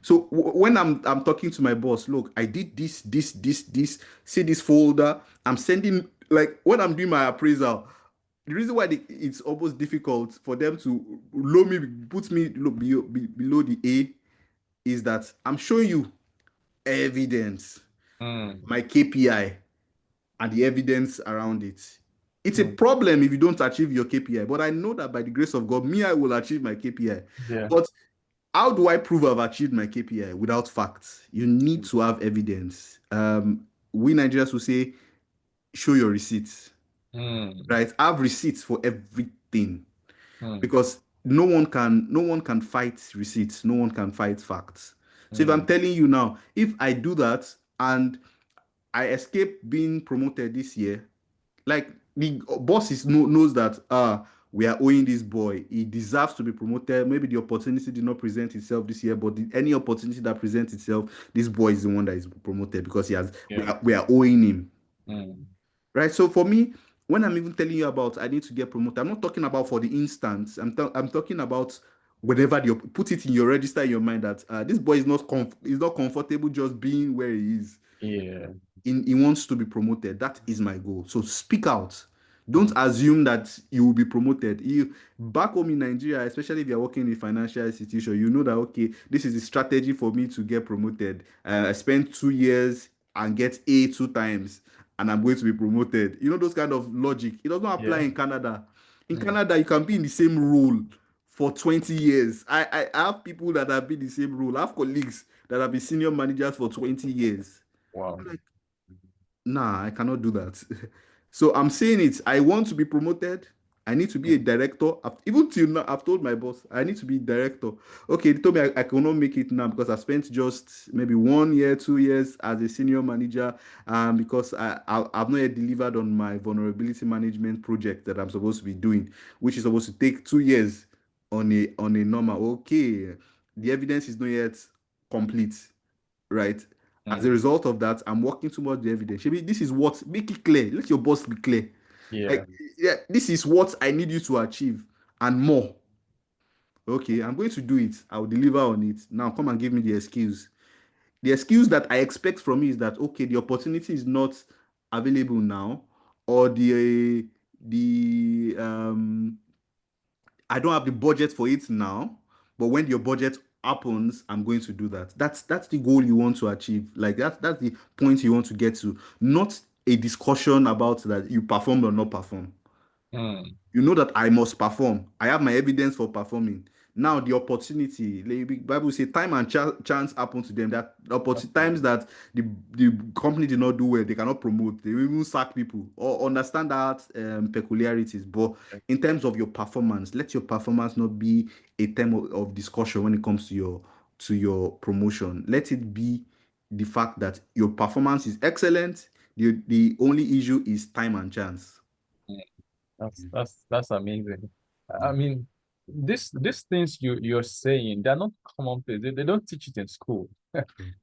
So when I'm talking to my boss, look, I did this. See this folder. I'm sending like when I'm doing my appraisal. The reason why it's almost difficult for them to low me put me below the A is that I'm showing you evidence, mm, my KPI, and the evidence around it. It's a mm, problem if you don't achieve your KPI, but I know that by the grace of God, me, I will achieve my KPI. yeah. But how do I prove I've achieved my KPI without facts? You need to have evidence. We Nigerians will say, show your receipts, Mm, right? Have receipts for everything mm, because no one can fight receipts, no one can fight facts. So if I'm mm, telling you now, if I do that and I escape being promoted this year, like the boss knows that we are owing this boy. He deserves to be promoted. Maybe the opportunity did not present itself this year, but any opportunity that presents itself, this boy is the one that is promoted because he has we yeah. are, we are owing him. Mm, Right. So for me, when I'm even telling you about I need to get promoted, I'm not talking about for the instance. I'm talking about whenever you put it in your register in your mind that this boy is not comfortable just being where he is. yeah. He wants to be promoted. That is my goal. So speak out. Don't Mm, assume that you will be promoted. You back home in Nigeria, especially if you're working in a financial institution, you know that okay, this is the strategy for me to get promoted. I spent 2 years and get A two times, and I'm going to be promoted. You know those kind of logic. It does not apply yeah. in Canada. In Mm, Canada, you can be in the same role for 20 years. I have people that have been in the same role. I have colleagues that have been senior managers for 20 years. wow. Nah, I cannot do that. So I'm saying it. I want to be promoted. I need to be a Mm, director. Even till now, I've told my boss I need to be director. Okay, they told me I cannot make it now because I spent just maybe 1 year, 2 years as a senior manager, because I've not yet delivered on my vulnerability management project that I'm supposed to be doing, which is supposed to take 2 years on a normal. Okay, the evidence is not yet complete, right? As a mm, result of that, I'm working towards the evidence. Shebi, this is what make it clear. Let your boss be clear. yeah. Like, yeah, this is what I need you to achieve and more. Okay, I'm going to do it. I'll deliver on it. Now come and give me the excuse. The excuse that I expect from you is that okay, the opportunity is not available now, or the I don't have the budget for it now, but when your budget happens, I'm going to do that. That's the goal you want to achieve. Like that's the point you want to get to, not a discussion about that you performed or not perform. Mm, You know that I must perform. I have my evidence for performing. Now the opportunity, like the Bible say, time and chance happen to them. That times that the company did not do well, they cannot promote. They will even sack people or understand that peculiarities. But in terms of your performance, let your performance not be a term of discussion when it comes to your promotion. Let it be the fact that your performance is excellent. The only issue is time and chance. mm. That's amazing. I Yeah. mean, these things you're saying, they're not commonplace. They don't teach it in school.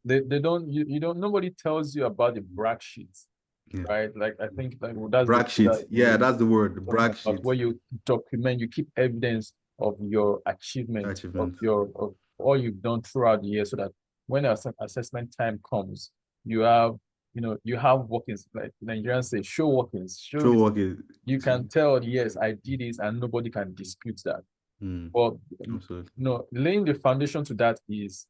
They don't you don't nobody tells you about the brag sheets, Yeah. right? Like I think like that's the Brag thing that sheet. Yeah, that's the word. The talking brag about sheet. where you document, you keep evidence of your achievement, Achievement. of all you've done throughout the year, so that when assessment time comes, you have you have workings, like Nigerians say, show workings, show Show this. work is. You can tell, yes, I did this, and nobody can dispute that. Mm, But absolutely. laying the foundation to that is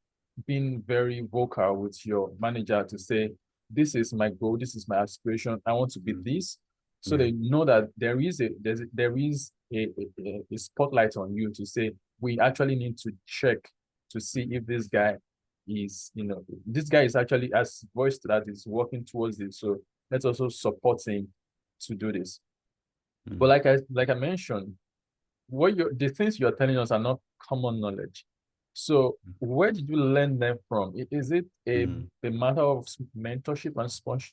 being very vocal with your manager to say, this is my goal, this is my aspiration, I want to be Mm, this. So yeah. they know that there is a spotlight on you to say, we actually need to check to see if this guy is actually, as voiced, that is working towards this. So let's also support him to do this. But Mm, like I mentioned, the things you're telling us are not common knowledge. So where did you learn them from? Is it mm, a matter of mentorship and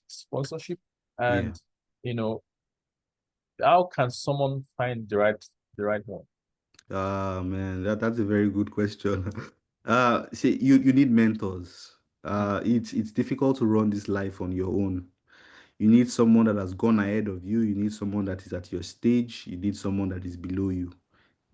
sponsorship? yeah. And you know, how can someone find the right one? Ah, man, that's a very good question. See, you need mentors. It's difficult to run this life on your own. You need someone that has gone ahead of you. You need someone that is at your stage. You need someone that is below you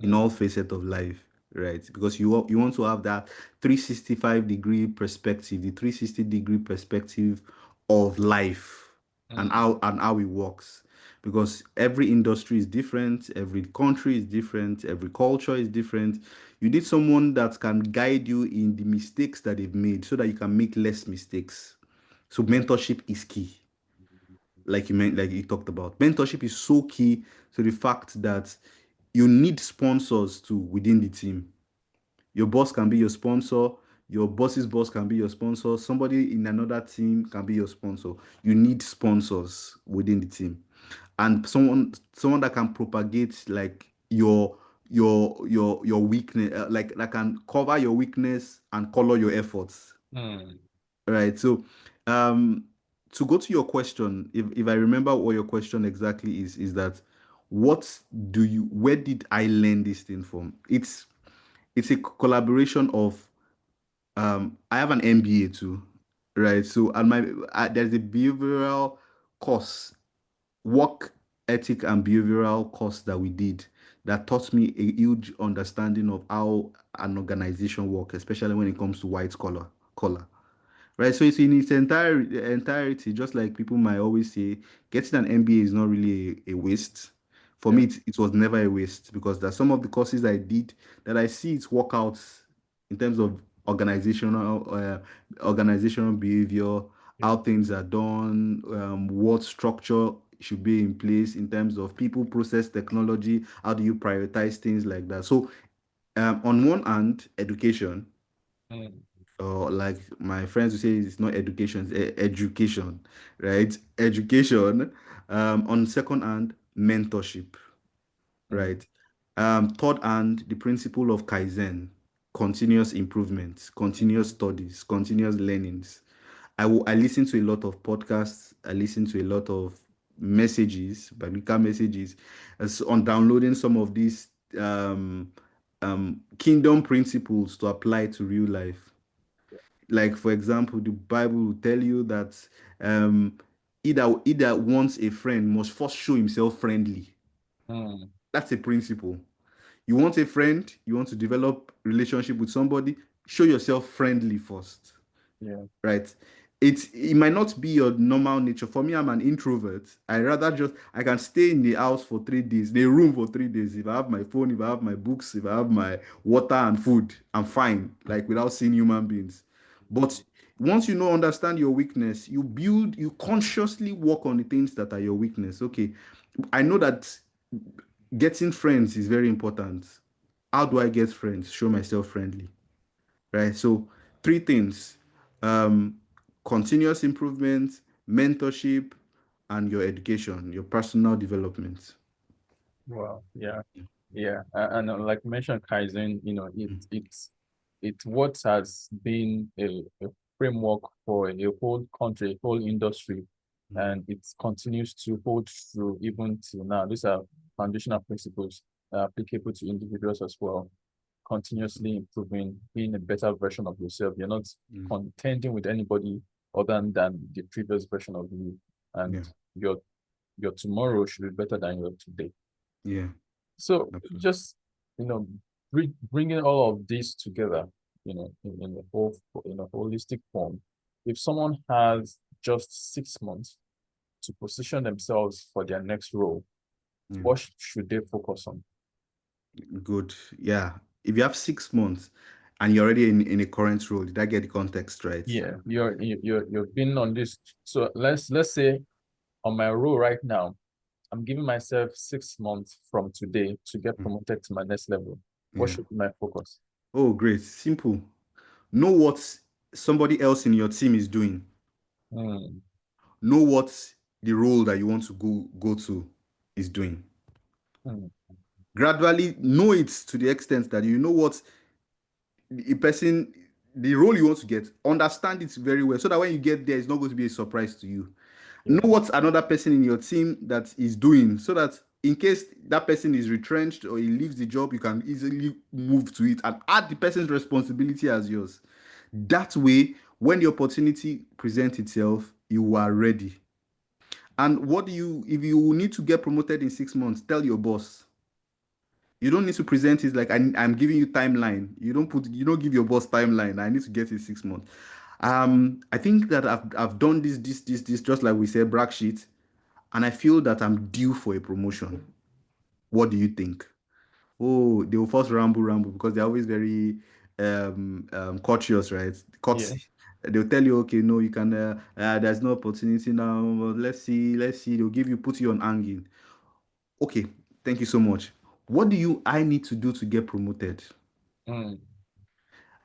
in Mm, all facets of life, right? Because you want to have that 365-degree perspective, the 360-degree perspective of life and mm, how it works. Because every industry is different, every country is different, every culture is different. You need someone that can guide you in the mistakes that they've made so that you can make less mistakes. So mentorship is key, like you talked about. Mentorship is so key to the fact that you need sponsors too within the team. Your boss can be your sponsor. Your boss's boss can be your sponsor. Somebody in another team can be your sponsor. You need sponsors within the team, and someone that can propagate like your weakness, like that can cover your weakness and color your efforts. Mm, Right. So, um, to go to your question, if I remember what your question exactly is that what where did I learn this thing from? It's a collaboration of I have an MBA too, right? So and there's a behavioral course, work ethic and behavioral course that we did that taught me a huge understanding of how an organization works, especially when it comes to white collar. Right, so it's in its entirety, just like people might always say, getting an MBA is not really a waste. For yeah. me, it was never a waste because there's some of the courses I did that I see its workouts in terms of organizational behavior, Yeah. how things are done, what structure should be in place in terms of people, process, technology, how do you prioritize things like that. So, on one hand, education, Mm, or like my friends would say, it's not education, it's education, right? Education. On second hand, mentorship, mm, right? Third hand, the principle of Kaizen, continuous improvements, continuous mhm, studies, continuous learnings. I listen to a lot of podcasts. I listen to a lot of messages, biblical messages, as on downloading some of these kingdom principles to apply to real life. Like for example, the Bible will tell you that um, either wants a friend must first show himself friendly. mm, That's a principle. You want a friend, you want to develop relationship with somebody, show yourself friendly first, yeah. right? It might not be your normal nature. For me, I'm an introvert. I can stay in the house for 3 days, in a room for 3 days. If I have my phone, if I have my books, if I have my water and food, I'm fine, like without seeing human beings. But once you know, understand your weakness, you consciously work on the things that are your weakness. Okay, I know that getting friends is very important. How do I get friends? Show myself friendly, right? So three things: um, continuous improvement, mentorship, and your education, your personal development. Wow. Yeah. Yeah. And like mentioned, Kaizen, it's what has been a framework for a whole country, a whole industry, Mm, and it continues to hold true even till now. These are foundational principles applicable to individuals as well. Continuously improving, being a better version of yourself. You're not mm, contending with anybody other than the previous version of you, and yeah, your your tomorrow should be better than your today. yeah, So absolutely. just bringing all of this together, in a holistic form. If someone has just 6 months to position themselves for their next role, Yeah, what should they focus on? good. Yeah, if you have 6 months and you're already in a current role, did I get the context right? Yeah, you've been on this. So let's say on my role right now, I'm giving myself 6 months from today to get Mm, promoted to my next level. What yeah. should be my focus? Oh, great. Simple. Know what somebody else in your team is doing. Hmm. Know what the role that you want to go to is doing. Hmm. Gradually know it to the extent that you know what a person, the role you want to get, understand it very well so that when you get there, it's not going to be a surprise to you. Know Yeah. what another person in your team that is doing so that in case that person is retrenched or he leaves the job, you can easily move to it and add the person's responsibility as yours. That way, when the opportunity presents itself, you are ready. And if you need to get promoted in 6 months, tell your boss. You don't need to present it like I'm giving you timeline. You don't give your boss timeline. I need to get it 6 months. I think that I've done this just like we said, brag sheet, and I feel that I'm due for a promotion. What do you think? Oh, they will first ramble because they're always very courteous, right? Yeah. Courtesy. They'll tell you, okay, no, you can. There's no opportunity now. But let's see. They'll put you on hanging. Okay, thank you so much. What do I need to do to get promoted? Hmm.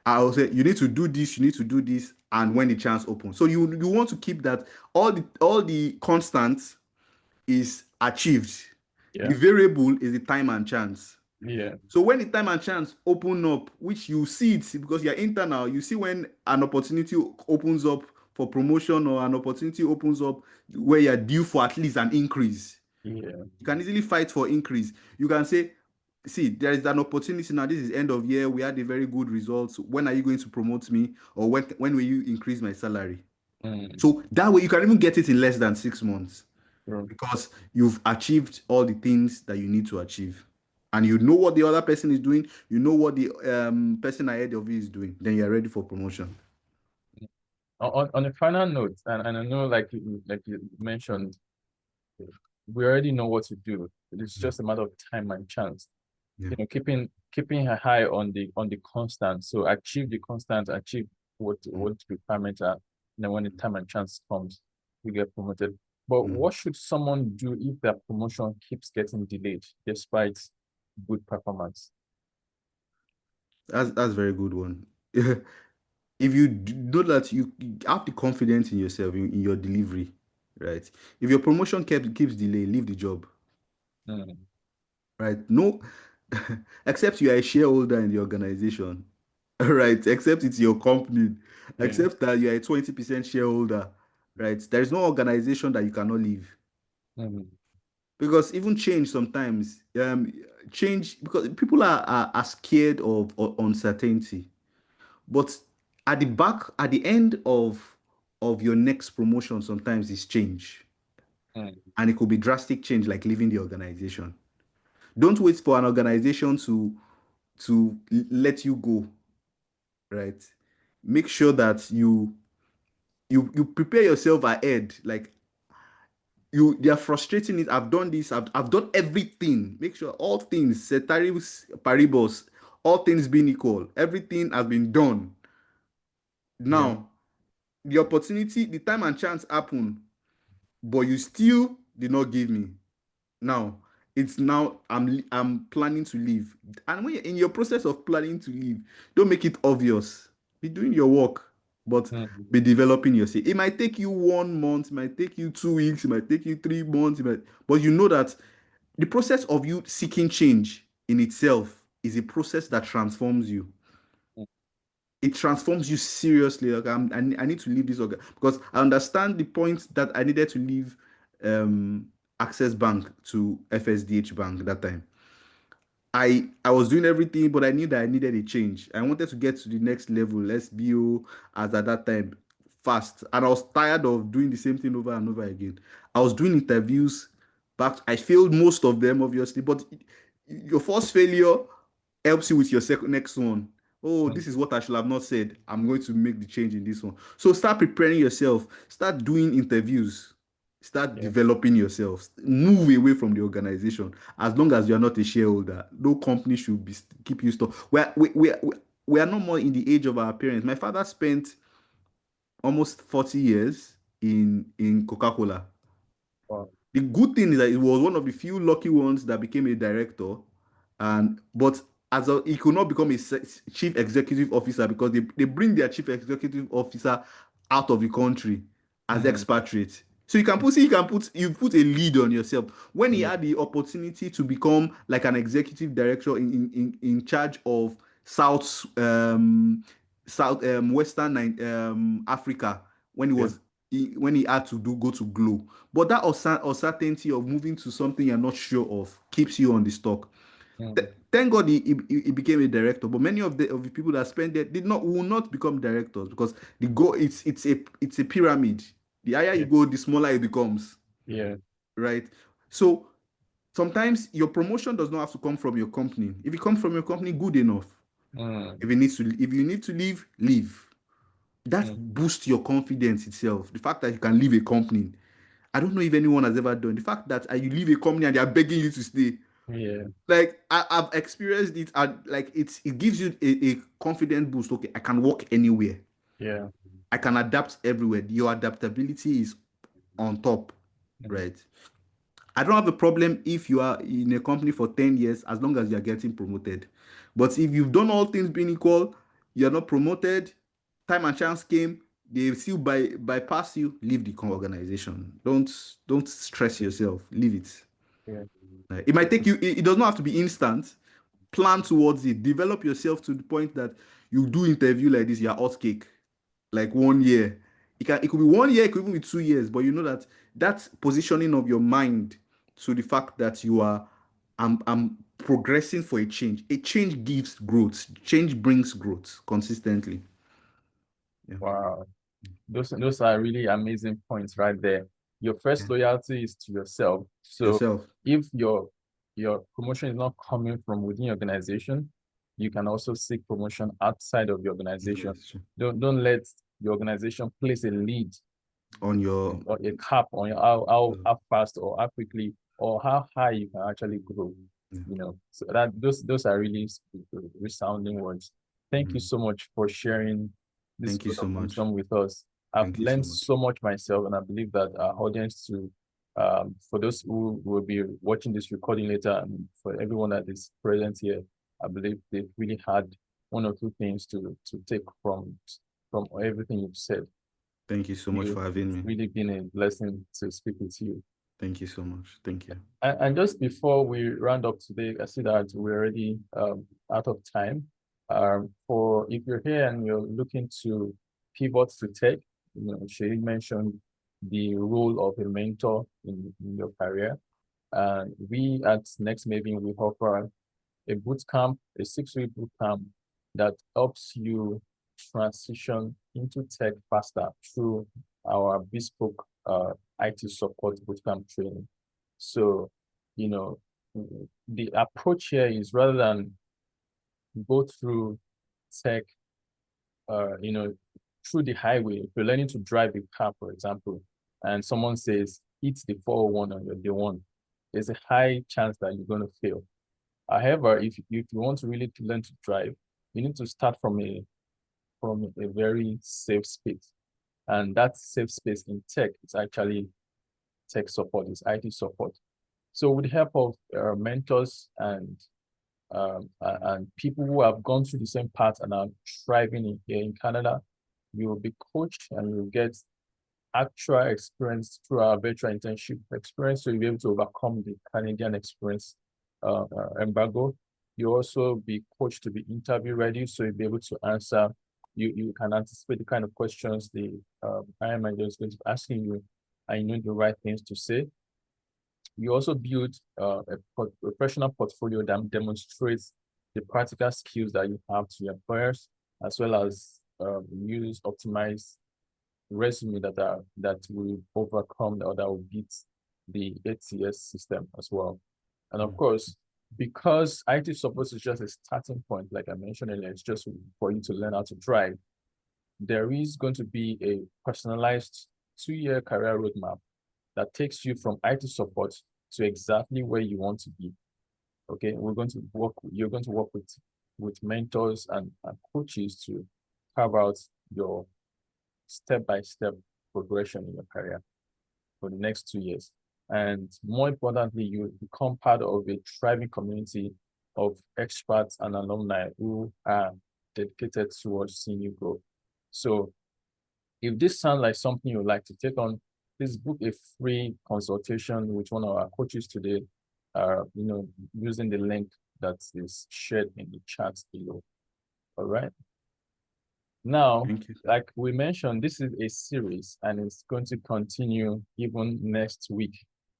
I'll say you need to do this, you need to do this, and when the chance opens. So you want to keep that all the constants is achieved. The Yeah. variable is the time and chance. Yeah. So when the time and chance open up, which you see it because you're internal, you see when an opportunity opens up for promotion or an opportunity opens up where you're due for at least an increase. Yeah. You can easily fight for increase. You can say, see, there is an opportunity now. This is end of year. We had a very good results. When are you going to promote me? Or when will you increase my salary? Mm. So that way you can even get it in less than 6 months True. because you've achieved all the things that you need to achieve. And you know what the other person is doing, you know what the person ahead of you is doing, then you're ready for promotion. On a final note, and I know like you mentioned, we already know what to do. It's just a matter of time and chance. Yeah. Keeping a high on the constant. So achieve the constant, achieve Mm, what the requirements are. And then when the time and chance comes, you get promoted. But mm. what should someone do if their promotion keeps getting delayed despite good performance? That's a very good one. If you know that you have the confidence in yourself in your delivery, right? If your promotion keeps delay, leave the job, Mm. right? No, except you are a shareholder in the organization, right? Except it's your company, Yeah. except that you are a 20% shareholder, right? There is no organization that you cannot leave Mm. because even change sometimes, change because people are scared of uncertainty. But at the end of your next promotion, sometimes it's change, Mm. and it could be drastic change, like leaving the organization. Don't wait for an organization to let you go, right? Make sure that you prepare yourself ahead. Like they are frustrating it. I've done this. I've done everything. Make sure all things, ceteris paribus, all things being equal, everything has been done. Yeah. Now the opportunity, the time and chance happen, but you still did not give me. Now it's now I'm planning to leave, and when you're in your process of planning to leave, don't make it obvious. Be doing your work, but Mm. be developing yourself. It might take you 1 month, it might take you 2 weeks, it might take you 3 months, but you know that the process of you seeking change in itself is a process that transforms you. Mm. It transforms you seriously. Like I need to leave this because I understand the point that I needed to leave um, Access Bank to FSDH Bank that time. I was doing everything, but I knew that I needed a change. I wanted to get to the next level, SBO, as at that time, fast. And I was tired of doing the same thing over and over again. I was doing interviews back. I failed most of them, obviously, but your first failure helps you with your second next one. Oh, Mm. this is what I should have not said. I'm going to make the change in this one. So start preparing yourself. Start doing interviews. Start Yeah. developing yourself. Move away from the organization. As long as you are not a shareholder, no company should be keep you stuck. We are no more in the age of our parents. My father spent almost 40 years in Coca-Cola. Wow. The good thing is that it was one of the few lucky ones that became a director, and but he could not become a chief executive officer because they bring their chief executive officer out of the country as Mm. expatriate. So you put a lead on yourself. When he Yeah. had the opportunity to become like an executive director in charge of South South Western Africa when he Yeah. was when he had to go to Glow. But that uncertainty of moving to something you're not sure of keeps you on the stock. Mm. Thank God he became a director. But many of the people that spent there will not become directors because the goal it's a pyramid. The higher you Yeah. go, the smaller it becomes, Yeah. right? So sometimes your promotion does not have to come from your company. If it comes from your company, good enough. Mm. If you need to leave, leave. That Mm. boosts your confidence itself. The fact that you can leave a company. I don't know if anyone has ever done the fact that you leave a company and they are begging you to stay. Yeah. Like I've experienced it, and like it gives you a confident boost. Okay, I can work anywhere. Yeah. I can adapt everywhere. Your adaptability is on top, Mm. right? I don't have a problem if you are in a company for 10 years as long as you're getting promoted. But if you've done all things being equal, you're not promoted, time and chance came, they still bypass you, leave the organization. Don't stress yourself. Leave it. Yeah. It might take you, it does not have to be instant. Plan towards it. Develop yourself to the point that you do interview like this, you're hot cake. Like 1 year. It could be 1 year, it could even be 2 years, but you know that that's positioning of your mind to the fact that you are I'm progressing for a change. A change gives growth. Change brings growth consistently. Yeah. Wow. Those are really amazing points right there. Your first Yeah. loyalty is to yourself. So Yourself. if your promotion is not coming from within your organization, you can also seek promotion outside of the organization. Yes. Don't let the organization place a lead On your or a cap on your how fast or how quickly or how high you can actually grow. yeah. So that those are really resounding words. Thank you Mhm. so much for sharing this Thank you word so of much. wisdom with us. I've Thank you so learned much. so much myself, and I believe that our audience too. For those who will be watching this recording later, and for everyone that is present here, I believe they've really had one or two things to take from everything you've said. Thank you so much You, for having it's me. really been a blessing to speak with you. Thank you so much. Thank you. And just before we round up today, I see that we're already out of time. For if you're here and you're looking to pivot to tech, Seyi mentioned the role of a mentor in your career. We at Next Maven, we offer a boot camp, a 6-week boot camp that helps you transition into tech faster through our bespoke IT support bootcamp training. So, you know, the approach here is rather than go through tech, through the highway. If you're learning to drive a car, for example, and someone says, hit the 401 on your day one, there's a high chance that you're going to fail. However, if you want to really learn to drive, you need to start from a very safe space. And that safe space in tech is actually tech support, is IT support. So with the help of mentors and people who have gone through the same path and are thriving here in Canada, you will be coached and you'll get actual experience through our virtual internship experience. So you'll be able to overcome the Canadian experience embargo. You also be coached to be interview ready. So you'll be able to answer, you can anticipate the kind of questions the hiring manager is going to be asking you, and you know the right things to say. You also build a professional portfolio that demonstrates the practical skills that you have to your employers, as well as use optimized resume that will overcome or that will beat the ATS system as well. And of course, because IT support is just a starting point, like I mentioned earlier, it's just for you to learn how to drive. There is going to be a personalized 2-year career roadmap that takes you from IT support to exactly where you want to be. Okay, you're going to work with mentors and coaches to carve out your step-by-step progression in your career for the next 2 years. And more importantly, you become part of a thriving community of experts and alumni who are dedicated towards seeing you grow. So if this sounds like something you'd like to take on, please book a free consultation with one of our coaches today, using the link that is shared in the chat below. All right. Now, Thank you. like we mentioned, this is a series and it's going to continue even next week.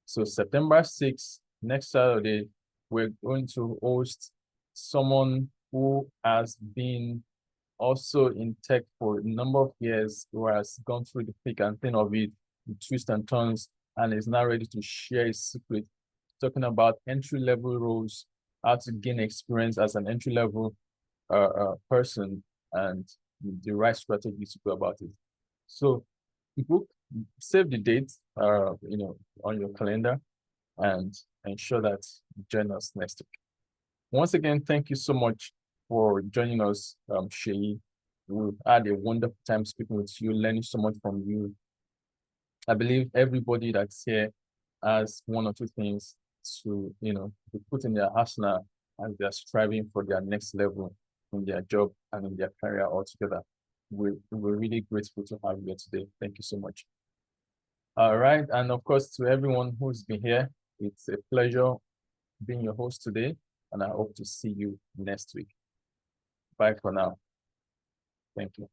So September 6th, next Saturday, we're going to host someone who has been also in tech for a number of years, who has gone through the thick and thin of it, the twists and turns, and is now ready to share his secret, talking about entry-level roles, how to gain experience as an entry-level person, and the right strategy to go about it. So book, save the date, on your calendar, and ensure that you join us next week. Once again, thank you so much for joining us, Seyi. We've had a wonderful time speaking with you, learning so much from you. I believe everybody that's here has one or two things to, be put in their arsenal as they're striving for their next level in their job and in their career altogether. We're really grateful to have you here today. Thank you so much. All right. And of course, to everyone who's been here, it's a pleasure being your host today. And I hope to see you next week. Bye for now. Thank you.